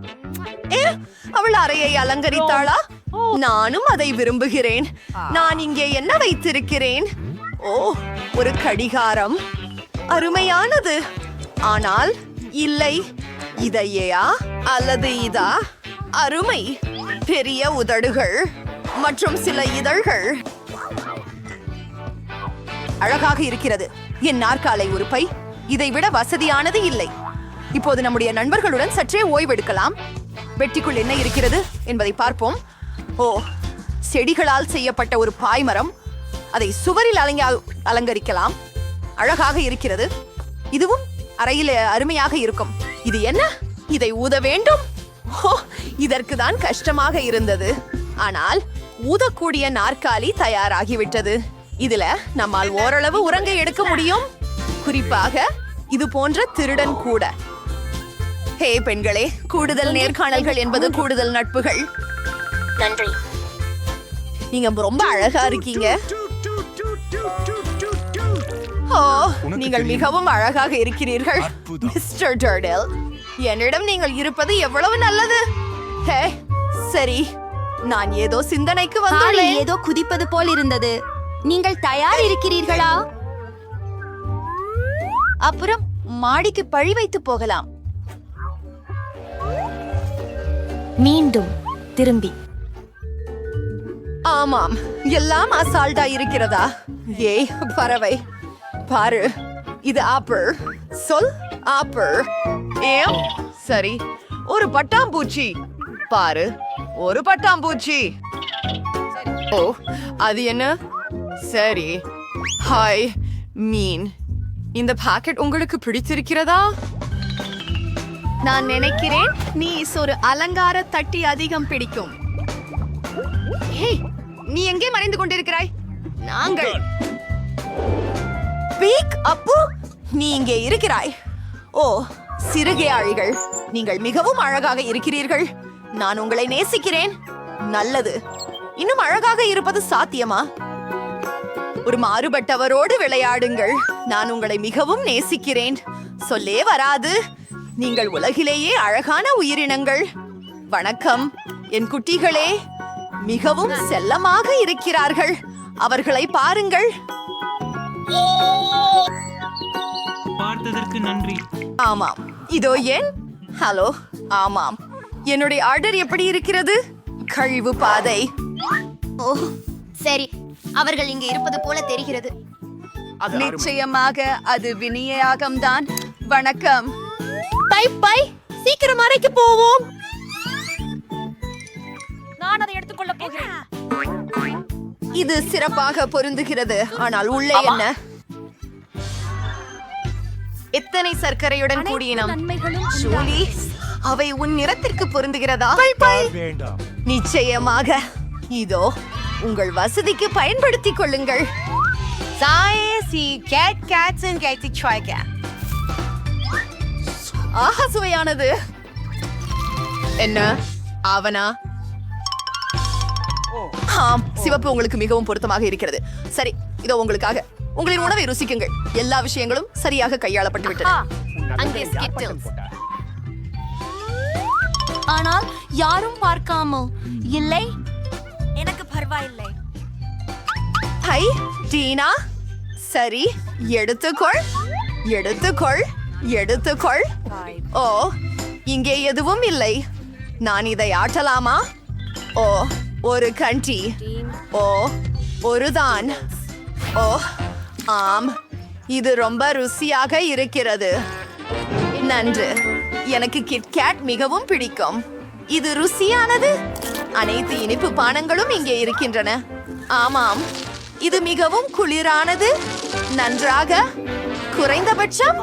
அவள் அறையை அலங்கரித்தாளா? நானும் அதை விரும்புகிறேன். நான் இங்கே என்ன வைத்திருக்கிறேன்? ஓ, ஒரு கடிகாரம். அருமையானது. ஆனால் இல்லை, இதையா அல்லது இதா? அருமை. பெரிய உதடுகள் மற்றும் சில இதழ்கள். அழகாக இருக்கிறது. என் நாற்காலை ஒரு பை. இதை விட வசதியானது இல்லை. இப்போது நம்முடைய நண்பர்களுடன் சற்றே ஓய்வெடுக்கலாம். பெட்டிக்குள் என்ன இருக்கிறது என்பதை பார்ப்போம். ஓ, செடிகளால் செய்யப்பட்ட ஒரு பாய்மரம். அதை சுவரில் அலங்கரிக்கலாம். அழகாக இருக்கிறது. இதுவும் அறையில் அருமையாக இருக்கும். இது என்ன? இதை ஊத வேண்டும். ஓ, இதற்கு தான் கஷ்டமாக இருந்தது. ஆனால் ஊதக்கூடிய நாற்காலி தயாராகிவிட்டது. இதுல நம்மால் ஓரளவு உறங்க எடுக்க முடியும். குறிப்பாக இது போன்ற திருடன் கூட. ஹே பெண்களே, கூடுதல் நேர்காணல்கள் என்பது கூடுதல் நட்புகள்.
நன்றி.
நீங்க ரொம்ப அழகா இருக்கீங்க. ஓ, நீங்கள் மிகவும் அழகாக இருக்கிறீர்கள் மிஸ்டர் டர்டல். என்னிடம் நீங்கள் இருப்பது எவ்வளவு நல்லது. ஹே, சரி, நான் ஏதோ சிந்தனைக்கு வந்துள்ளேன்.
ஏதோ குதிப்பது போல் இருந்தது. நீங்கள் தயார் இருக்கிறீர்களா?
அப்புறம் மாடிக்கு பழி வைத்து போகலாம்.
மீண்டும் திரும்பி.
ஆமாம், எல்லாம் அசால்ட்டா இருக்கிறதா? ஏய் பறவை, பாரு, இது ஆப்பிள். சொல் ஆப்பிள்.
ஏம் சரி, ஒரு பட்டாம்பூச்சி. பாரு, ஒரு பட்டாம்பூச்சி.
ஓ, அது என்ன? சரி. ஹாய் மீன், இந்த பாக்கெட் உங்களுக்கு பிடித்திருக்கிறதா? நான் நினைக்கிறேன் நீ ஒரு அலங்கார தட்டி அதிகம் பிடிக்கும். ஹே, நீ எங்கே மறைந்து கொண்டிருக்கிறாய்? நாங்கள் பீக் அப்பு, நீ இங்கே இருக்கிறாய். ஓ சிறுகையாழிகள், நீங்கள் மிகவும் அழகாக இருக்கிறீர்கள். நான் உங்களை நேசிக்கிறேன். நல்லது. இன்னும் அழகாக இருப்பது சாத்தியமா? ஒரு மாறுபட்டவரோடு விளையாடுங்கள். நான் உங்களை மிகவும் நேசிக்கிறேன். சொல்லே வராது. நீங்கள் உலகிலேயே அழகான உயிரினங்கள். வணக்கம் என் குட்டிகளே. மிகவும் செல்லமாக இருக்கிறார்கள். அவர்களை பாருங்கள்.
பார்த்ததற்கு நன்றி.
ஆமாம், இதோ என் ஹலோ. ஆமாம், என்னுடைய ஆர்டர் எப்படி இருக்கிறது? கழிவு பாதை.
ஓ சரி, அவர்கள் இங்கே இருப்பது போல தெரிகிறது.
நிச்சயமாக அது விநியோகம்தான். வணக்கம். பை பை, சீக்கிரம் அறைக்கு போவோம்.
நான் அதை எடுத்துக்கொள்ள போகிறேன்.
இது சிறப்பாக பொருந்துகிறது. ஆனால் உள்ளே என்ன? எத்தனை சர்க்கரையுடன் கூடியனம். ஜூலி, அவை உன் நிறத்திற்கு பொருந்துகிறதா? நிச்சயமாக. இதோ உங்கள் வசதிக்கு பயன்படுத்திக் கொள்ளுங்கள். ஆஹா, சுவையானது. என்ன ஆவனா? ஆம், சிவப்பு உங்களுக்கு மிகவும் பொருத்தமாக இருக்கிறது. சரி, இதோ உங்களுக்காக. உங்களின் உணவை ருசிக்குங்கள். எல்லா விஷயங்களும் சரியாக கையாளப்பட்டு விட்டன.
அங்கே Skittles. ஆனால் யாரும் பார்க்காமோ இல்லை. எனக்கு பரவாயில்லை.
ஹை டீனா, சரி, எடுத்துக்கொள் எடுத்துக்கொள் எடுத்துக்கொள். ஓ, இங்கே எதுவும் இல்லை. நான் இதை ஆட்டலாமா? ஓ, ஒரு கண்டி. ஓ, ஒருதான். ஓ ஆம், இது ரொம்ப ருசியாக இருக்கிறது. நன்று. எனக்கு கிட்கேட் மிகவும் பிடிக்கும். இது ருசியானது. அனைத்து இனிப்பு பானங்களும் இங்கே இருக்கின்றன. ஆமாம், இது மிகவும் குளிரானது. நன்றாக. குறைந்தபட்சம்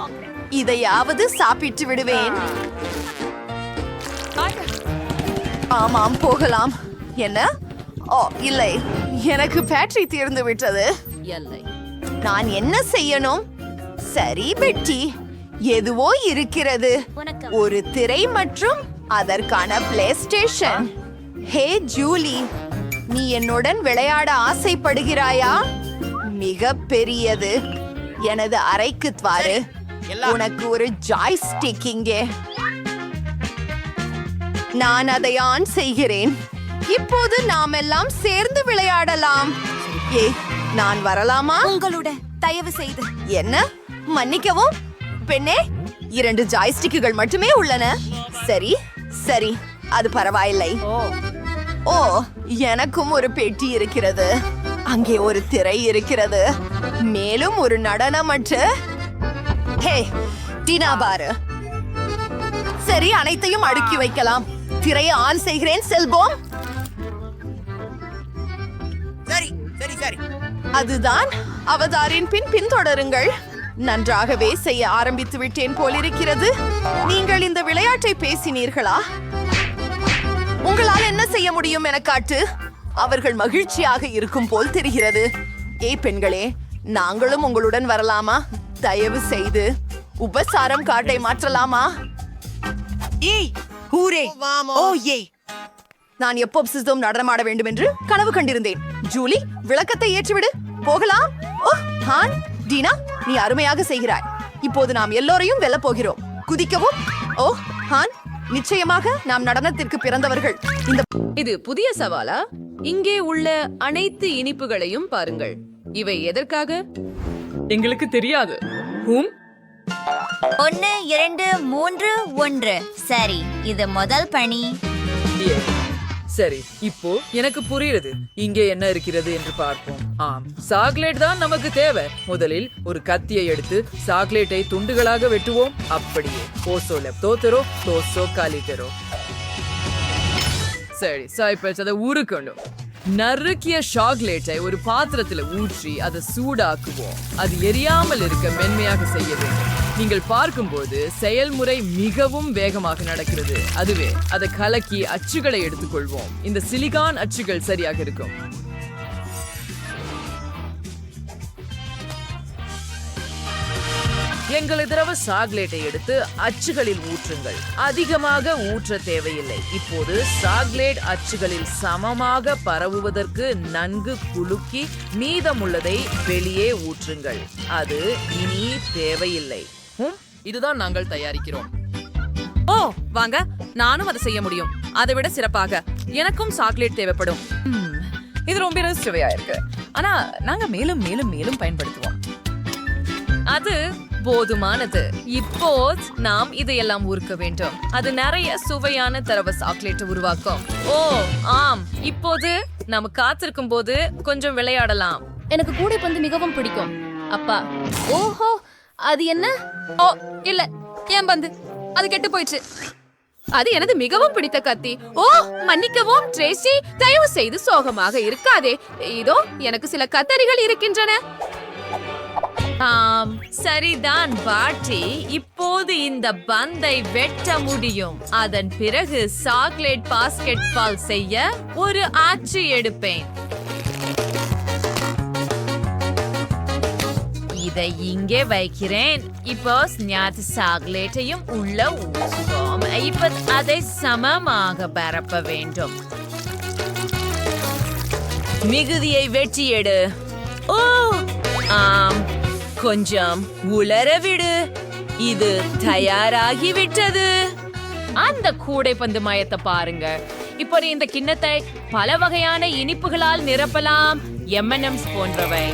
இதையாவது சாப்பிட்டு விடுவேன். ஆமாம், போகலாம். என்ன? ஓ இல்லை, எனக்கு பேட்டரி தீர்ந்து விட்டது.
இல்லை,
நான் என்ன செய்யணும்? சரி பெட்டி, எதுவோ இருக்கிறது. ஒரு திரை மற்றும் அதற்கான பிளே ஸ்டேஷன். ஹே ஜூலி, நீ என்னுடன் விளையாட ஆசைப்படுகிறாயா? மிக பெரியது. எனது அறைக்கு வாரு. உனக்கு ஒரு ஜாய்ஸ்டிக் இங்கே. நான் அதை ஆன் செய்கிறேன். இப்போது நாம் எல்லாம் சேர்ந்து விளையாடலாம். ஏ, நான் வரலாமா?
உங்களோட தயவு செய்து.
என்ன? மன்னிக்கவும் பெண்ணே, 2 ஜாய்ஸ்டிக்குகள் மட்டுமே உள்ளன. சரி சரி, அது பரவாயில்லை. ஓ, எனக்கும் ஒரு பெட்டி இருக்கிறது. அங்கே ஒரு திரை இருக்கிறது. மேலும் ஒரு நடனமற்று. ஹே டீனா, பாரு. சரி, அனைத்தையும் அடுக்கி வைக்கலாம். திரையை ஆன் செய்கிறேன். செல்போம்.
சரி சரி சரி.
அதுதான் அவதாரின் பின்தொடருங்கள். நன்றாகவே செய்ய ஆரம்பித்து விட்டேன் போலிருக்கிறது. நீங்கள் இந்த விளையாட்டை பேசினீர்களா? உங்களால் என்ன செய்ய முடியும் என காட்டு. அவர்கள் மகிழ்ச்சியாக இருக்கும் போல் தெரிகிறது. ஏய் பெண்களே, நாங்களும் உங்களுடன் வரலாமா? தயவு செய்து உபசாரம் காட்டை மாற்றலாமா?
ஏய் ஹூரே. ஓ ஏய்,
நான் எப்போ சிஸ்டம் நடனமாட வேண்டும் என்று கனவு கண்டிருந்தேன். ஜூலி, விளக்கத்தை ஏற்றிவிடு. போகலாம். ஓ ஹான், டீனா, நீ அருமையாக செய்கிறாய். இப்போது நாம் எல்லோரையும் வெல்ல போகிறோம். குதிக்கவும். ஓ ஹான், நிச்சயமாக நாம் நடனத்திற்கு பிறந்தவர்கள். இந்த
இது புதிய சவாலா? இங்கே உள்ள அனைத்து இனிப்புகளையும் பாருங்கள். இவை எதற்காக?
எங்களுக்கு தெரியாது.
1 2 3 1. சரி, இது முதல் பணி.
சரி, இப்போ எனக்கு புரியுது இங்கே என்ன இருக்கிறது என்று பார்ப்போம். ஆம், சாக்லேட் தான் நமக்கு தேவை. முதலில் ஒரு கத்தியை எடுத்து சாக்லேட்டை துண்டுகளாக வெட்டுவோம். அப்படியே ஓசோ லெப்தோத்தரோ தோசோ காலிட்டரோ. சரி, சாய்ப்பல்ஸ் அதை ஊறுக்கணும். நறுக்கிய சாக்லேட்டை ஒரு பாத்திரத்துல ஊற்றி அதை சூடாக்குவோம். அது எரியாமல் இருக்க மென்மையாக செய்ய வேண்டும். நீங்கள் பார்க்கும்போது செயல்முறை மிகவும் வேகமாக நடக்கிறது. அதுவே அதை கலக்கி அச்சுகளை எடுத்துக்கொள்வோம். இந்த சிலிகான் அச்சுகள் சரியாக இருக்கும். எங்கள் திரவ சாக்லேட்டை எடுத்து அச்சுகளில் ஊற்றுங்கள். அதிகமாக ஊற்ற தேவையில்லை. இப்போது சாக்லேட் அச்சுகளில் சமமாக பரவுவதற்கு நன்கு குலுக்கி மீதமுள்ளதை வெளியே ஊற்றுங்கள். அது இனி தேவையில்லை. இதுதான் நாங்கள் தயாரிக்கிறோம்.
ஓ வாங்க, நானும் அதை செய்ய முடியும். அதை விட சிறப்பாக எனக்கும் சாக்லேட் தேவைப்படும். இது ரொம்ப சுவையா இருக்கு. ஆனா நாங்க மேலும் மேலும் மேலும் பயன்படுத்துவோம். அது போதுமானது. இப்போ நாம் இதையெல்லாம் ஊறுக்க வேண்டும். அது நிறைய சுவையான தரவ சாக்லேட் உருவாக்கும். ஓ ஆம், இப்போது நாம காத்திருக்கும் போது கொஞ்சம் விளையாடலாம்.
எனக்கு கூடைப்பந்து மிகவும் பிடிக்கும். அப்பா, ஓஹோ, அது என்ன?
ஓ இல்ல, ஏன் பந்து அது கெட்டு போயிடுச்சு. அது எனது மிகவும் பிடித்த கத்தி. ஓ மன்னிக்கவும் ட்ரேசி, தயவு செய்து சோகமாக இருக்காதே. இதோ எனக்கு சில கத்தரிகள் இருக்கின்றன. ஆம், சரிதான் பாட்டி. இப்போது இந்த பந்தை வெட்ட முடியும். அதன் பிறகு சாக்லேட் பாஸ்கெட் பால் செய்ய ஒரு ஆச்சு எடுப்பேன். இதை இங்கே வைக்கிறேன். இப்போ ஞாத்து சாக்லேட்டையும் உள்ள ஊற்றுவோம். இப்ப அதை சமமாக பரப்ப வேண்டும். மிகுதியை வெட்டி எடு. ஓ ஆம், கொஞ்சம் உலர விடு. இது தயாராகிவிட்டது. அந்த கூடைப்பந்து மயத்தை பாருங்க. இப்படி இந்த கிண்ணத்தை பல வகையான இனிப்புகளால் நிரப்பலாம். M&M's போன்றவை.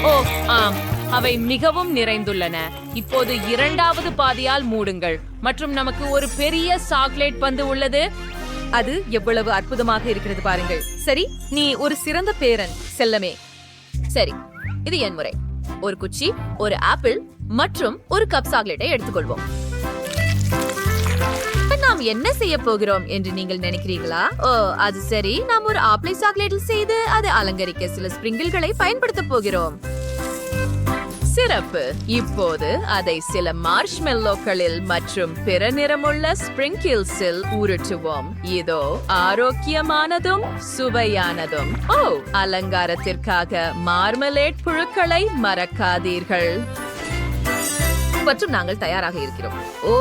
ஓ ஆம், அவை மிகவும் நிறைந்துள்ளன. இப்போது இரண்டாவது பாதியால் மூடுங்கள் மற்றும் நமக்கு ஒரு பெரிய சாக்லேட் பந்து உள்ளது. அது எவ்வளவு அற்புதமாக இருக்கிறது பாருங்கள். சரி, நீ ஒரு சிறந்த பேரன் செல்லமே. சரி, இது என் முறை. ஒரு குச்சி, ஒரு ஆப்பிள் மற்றும் ஒரு கப் சாக்லேட்டை எடுத்துக்கொள்வோம். நாம் என்ன செய்ய போகிறோம் என்று நீங்கள் நினைக்கிறீங்களா? ஓ அது சரி, நாம் ஒரு ஆப்பிள் சாக்லேட்டில் செய்து அதை அலங்கரிக்க சில ஸ்பிரிங்கிள்களை பயன்படுத்த போகிறோம். சிறப்பு. இப்போது அதை சில மார்ஷ்மெல்லோக்களில் மற்றும் பிற நிறமுள்ள ஸ்பிரிங்கிள்ஸில் ஊருட்டுவோம். இதோ ஆரோக்கியமானதும் சுவையானதும். ஓ அலங்காரத்திற்காக மார்மலேட் புழுக்களை மறக்காதீர்கள். மற்றும் நாங்கள் தயாராக இருக்கிறோம். ஓ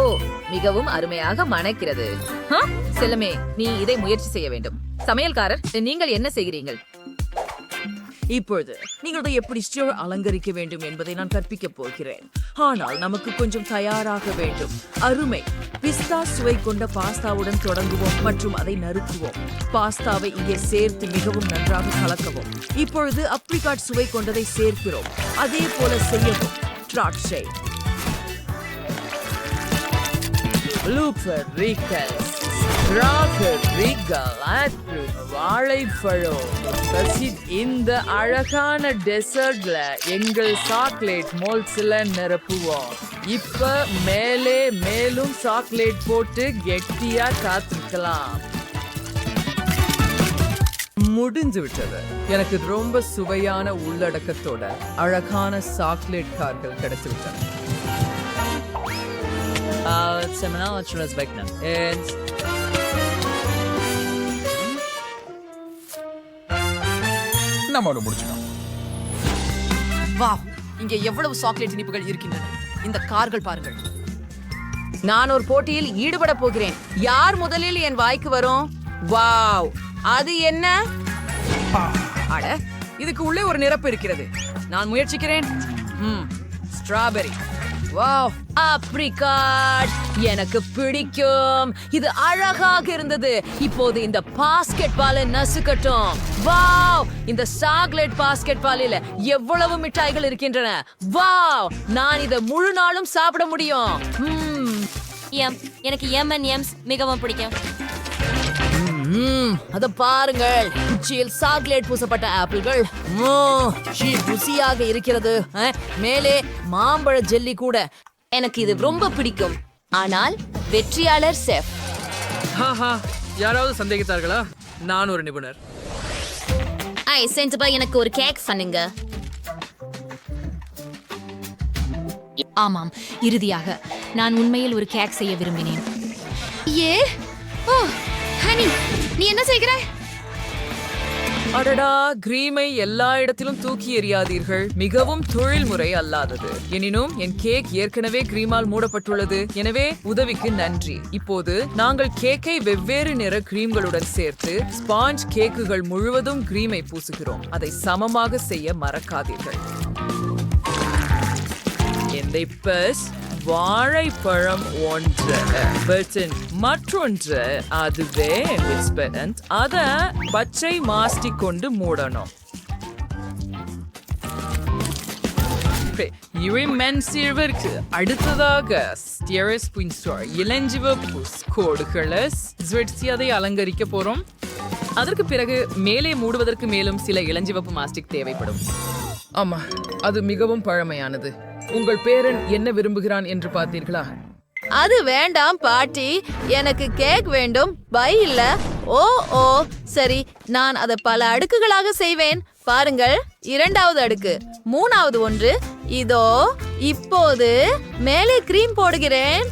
மிகவும் அருமையாக மணக்கிறது. செல்லமே, நீ இதை முயற்சி செய்ய வேண்டும். சமையல்காரர், நீங்கள் என்ன செய்கிறீர்கள்?
இப்பொழுது நீங்கள் அதை எப்படி அலங்கரிக்க வேண்டும் என்பதை நான் கற்பிக்க போகிறேன். ஆனால் நமக்கு கொஞ்சம் தயாராக வேண்டும். அருமை. பிஸ்தா சுவை கொண்ட பாஸ்தாவுடன் தொடங்குவோம் மற்றும் அதை நறுக்குவோம். பாஸ்தாவை இங்கே சேர்த்து மிகவும் நன்றாக கலக்கவும். இப்பொழுது அப்ரிகாட் சுவை கொண்டதை சேர்க்கிறோம். அதே போல செய்யவும். திராட்சை, வாழைப்பழம். இந்த அழகான டெசர்ட்ல எங்கள் சாக்லேட் மோல்ஸ்ல நிரப்புவோம். இப்ப மேலே மேலும் சாக்லேட் போட்டு கெட்டியா காத்திருக்கலாம். முடிஞ்சு விட்டது. எனக்கு ரொம்ப சுவையான உள்ளடக்கத்தோட அழகான சாக்லேட் கார்கள் கிடைச்சு விட்டன. வாவ், இங்கே எவ்வளவு சாக்லேட் இனிப்புகள் இருக்கின்றன. இந்த கார்கள் பாருங்கள். நான் ஒரு போட்டியில் ஈடுபட போகிறேன். யார் முதலில் என் வாய்க்கு வரும்? வாவ், அது என்ன? அட, இதுக்கு உள்ளே ஒரு நிரப்பு இருக்கிறது. நான் முயற்சிக்கிறேன். ஸ்ட்ராபெரி. வாவ், ஆப்ரிகாட் எனக்கு பிடிக்கும். இது அழகாக இருந்தது. இப்போது இந்த பாஸ்கெட் பாலை நசுக்கட்டும். வாவ், இந்த சாக்லேட் பாஸ்கெட் பாலில் எவ்வளவு மிட்டாய்கள் இருக்கின்றன. வாவ், நான் இதை முழு நாளும் சாப்பிட முடியும்.
எனக்கு M&M's மிகவும் பிடிக்கும்.
அத பாருங்கள், உச்சியில் சாக்லேட் பூசப்பட்ட ஆப்பிள்கள். ருசியாக இருக்கிறது. மேலே மாம்பழ ஜெல்லி கூட.
எனக்கு இது ரொம்ப பிடிக்கும். ஆனால் வெற்றியாளர் செஃப்.
யாராவது சந்தேகித்தார்களா? நான் ஒரு நிபுணர்.
சென்டபா எனக்கு ஒரு கேக் பண்ணுங்க.
ஆமாம், இறுதியாக நான் உண்மையில் ஒரு கேக் செய்ய விரும்பினேன். ஹனி, நீ என்ன செய்கிறாய்?
அடடா, கிரீமை எல்லா இடத்திலும் தூக்கி எறியாதீர்கள். மிகவும் தொழில்முறை அல்லாதது. எனினும் என் கேக் ஏற்கனவே கிரீமால் மூடப்பட்டுள்ளது. எனவே உதவிக்கு நன்றி. இப்போது நாங்கள் கேக்கை வெவ்வேறு நிற கிரீம்களுடன் சேர்த்து ஸ்பாஞ்ச் கேக்குகள் முழுவதும் கிரீமை பூசுகிறோம். அதை சமமாக செய்ய மறக்காதீர்கள். வாழைப்பழம் ஒன்று, மற்றொன்று அதுவே அத பச்சை மாஸ்டிக் கொண்டு மூடணும். அடுத்ததாக இளஞ்சிவப்பு கோடுகளை அதை அலங்கரிக்க போறோம். அதற்கு பிறகு மேலே மூடுவதற்கு மேலும் சில இளஞ்சிவப்பு மாஸ்டிக் தேவைப்படும். ஆமா, அது மிகவும் பழமையானது. உங்கள் பேரன் என்ன விரும்புகிறான் என்று பார்த்தீர்களா?
அது வேண்டாம் பாட்டி, எனக்கு கேக் வேண்டும். பை இல்ல. ஓ சரி, நான் அதை பல அடுக்குகளாக செய்வேன். பாருங்கள், 2வது அடுக்கு, 3வது ஒன்று. இதோ இப்போது மேலே கிரீம் போடுகிறேன்.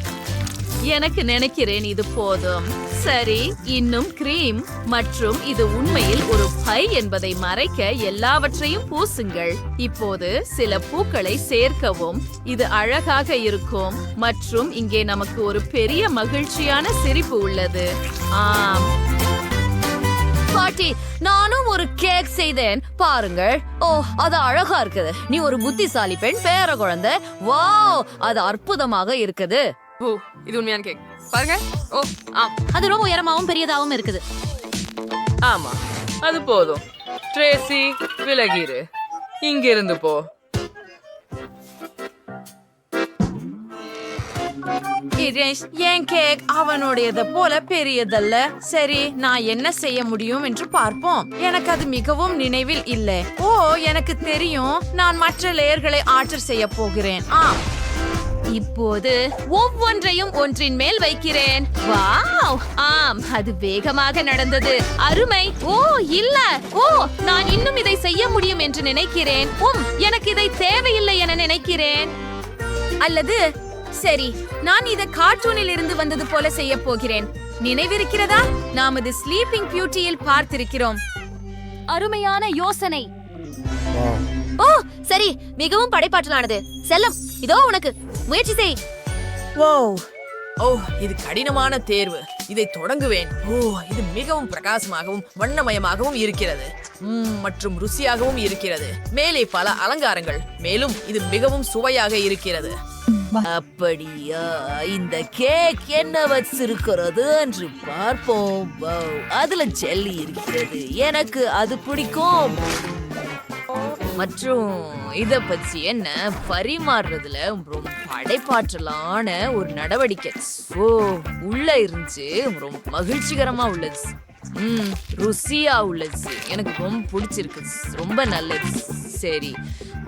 எனக்கு நினைக்கிறேன் இது போதும். சரி, இன்னும் கிரீம். மற்றும் இது உண்மையில் ஒரு பை என்பதை மறைக்க எல்லாவற்றையும் பூசுங்கள். இப்போது சில பூக்களை சேர்க்கவும். இது அழகாக இருக்கும். மற்றும் இங்கே நமக்கு ஒரு பெரிய மகிழ்ச்சியான சிரிப்பு உள்ளது. ஆம்
பாட்டி, நானும் ஒரு கேக் செய்தேன். பாருங்கள். அது அழகா இருக்குது. நீ ஒரு புத்திசாலி பெண், பேர குழந்தை. வாவ், அது அற்புதமாக இருக்குது.
இது உண்மையான கேக் பாருங்க.
அது ரொம்ப உயரமாவும் பெரியதாகவும் இருக்குது.
ஆமா, அது போதும். ட்ரேசி, விலகிரு. இங்கிருந்து போ.
என் கேக் அவனுடையது போல பெரியதல்ல. சரி, நான் என்ன செய்ய முடியும் என்று பார்ப்போம். எனக்கு அது மிகவும் நினைவில் இல்லை. எனக்கு தெரியும். நான் மற்ற லேயர்களை ஆர்டர் செய்ய போகிறேன்.
இப்போது ஒவ்வொன்றையும் ஒன்றின் மேல் வைக்கிறேன்.
வாவ்,
ஆம், அது வேகமாக நடந்தது. அருமை. இல்ல. நான் இன்னும் இதை செய்ய முடியும் என்று நினைக்கிறேன். எனக்கு இதை தேவையில்லை என நினைக்கிறேன். அல்லது சரி, நான் இதை கார்ட்டூனில் இருந்து வந்தது போல செய்ய போகிறேன். நினைவிருக்கிறதா? நாம் இது ஸ்லீப்பிங் பியூட்டியில் பார்த்திருக்கிறோம்.
அருமையான யோசனை.
சரி, மிகவும் படைப்பாற்றலானது. செல்லம், இதோ உனக்கு. முயற்சி செய்.
இது கடினமான தேர்வு. இதை தொடங்குவேன். இது மிகவும் பிரகாசமாகவும் வண்ணமயமாகவும் இருக்கிறது. மற்றும் ருசியாகவும் இருக்கிறது. மேலே பல அலங்காரங்கள். மேலும் இது மிகவும் சுவையாக இருக்கிறது. அப்படியா, இந்த கேக் என்ன வச்சிருக்கிறது என்று பார்ப்போம். அதுல ஜெல்லி இருக்கிறது. எனக்கு அது பிடிக்கும். மற்றும் இத பத்தி என்ன பரிமாறுறதுல ரொம்ப படைப்பாற்றலான ஒரு நடவடிக்கை. உள்ள இருந்துச்சு. ரொம்ப மகிழ்ச்சிகரமா உள்ளது. ருசியா உள்ளது. எனக்கு ரொம்ப பிடிச்சிருக்கு. ரொம்ப நல்லது. சரி,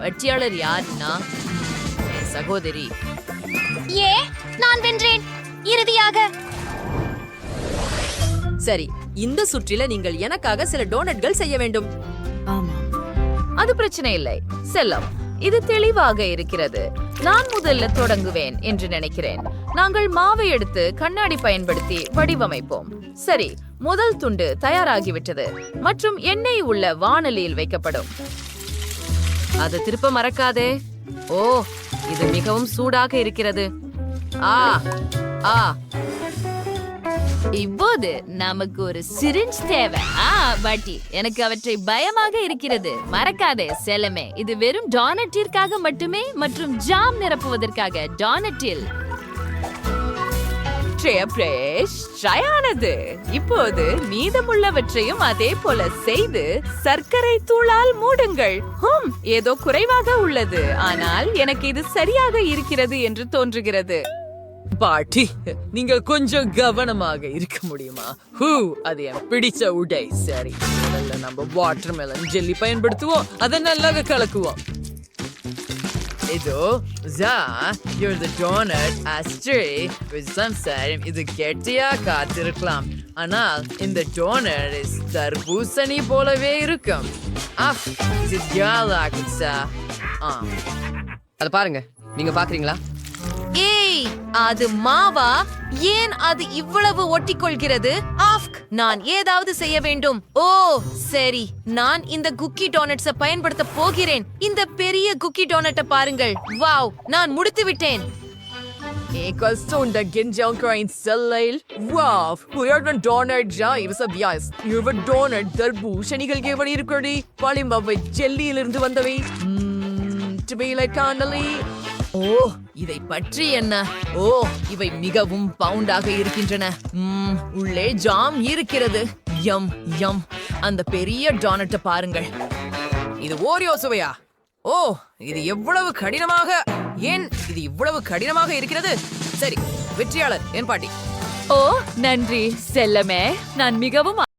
வெற்றியாளர் யாருன்னா சகோதரி.
நான் வென்றேன் இறுதியாக.
சரி, இந்த சுற்றில நீங்கள் எனக்காக சில டோனட்கள் செய்ய வேண்டும்.
அது பிரச்சனை இல்லை. செல்லம், இது தெளிவாக இருக்கிறது. நான் முதல்ல தொடங்குவேன் என்று நினைக்கிறேன். நாங்கள் மாவை எடுத்து கண்ணாடி பயன்படுத்தி வடிவமைப்போம். சரி, முதல் துண்டு தயாராகிவிட்டது மற்றும் எண்ணெய் உள்ள வாணலியில் வைக்கப்படும். அது திருப்ப மறக்காதே. இது மிகவும் சூடாக இருக்கிறது.
இப்போது நமக்கு ஒரு சிரிஞ்ச் தேவை. பாட்டி, எனக்கு அவற்றை பயமாக இருக்கிறது. மறக்காதே செல்லமே, இது வெறும் டோனட்டிற்காக மட்டுமே மற்றும் ஜாம் நிரப்புவதற்காக. டோனட்டில்
இப்போது மீதமுள்ளவற்றையும் அதே போல செய்து சர்க்கரை தூளால் மூடுங்கள். ஏதோ குறைவாக உள்ளது, ஆனால் எனக்கு இது சரியாக இருக்கிறது என்று தோன்றுகிறது.
பாட்டி நீங்கள் கொஞ்சம் கவனமாக இருக்க முடியுமா? அது என் பிடிச்ச உடை. சரி, முதல்ல நம்ம வாட்டர்மெலன் ஜெல்லி பயன்படுத்துவோம். அதை நல்லா கலக்குவோம். இதோ you're the donut astray with சம்சாரம். இது கெட்டியா காத்திருக்கலாம், ஆனால் இந்த டோனட் தர்பூசணி போலவே இருக்கும். அத பாருங்க, நீங்க பாக்குறீங்களா?
ஏய், அது மாவா? ஏன் அது இவ்வளவு ஒட்டிக்கொள்கிறது? நான் ஏதாவது செய்ய வேண்டும். ஓ சரி, நான் இந்த குக்கி டோனட்ஸை பயன்படுத்த போகிறேன். இந்த பெரிய குக்கி டோனட்டை பாருங்கள். வாவ், நான் முடித்து விட்டேன்.
தர்பூசணிகள் எப்படி இருக்கிறது? பாலிமாவை ஜெல்லியிலிருந்து வந்தவை. ஓ, இதை பற்றி என்ன? ஓ, இவை மிகவும் பவுண்டாக இருக்கின்றன. உள்ளே ஜாம் இருக்கிறது. யம் யம். அந்த பெரிய டோனட்டை பாருங்கள். இது ஓரியோ சுவையா? ஓ, இது எவ்வளவு கடினமாக, ஏன் இது இவ்வளவு கடினமாக இருக்கிறது? சரி, வெற்றியாளர் என் பாட்டி.
ஓ நன்றி செல்லமே, நான் மிகவும்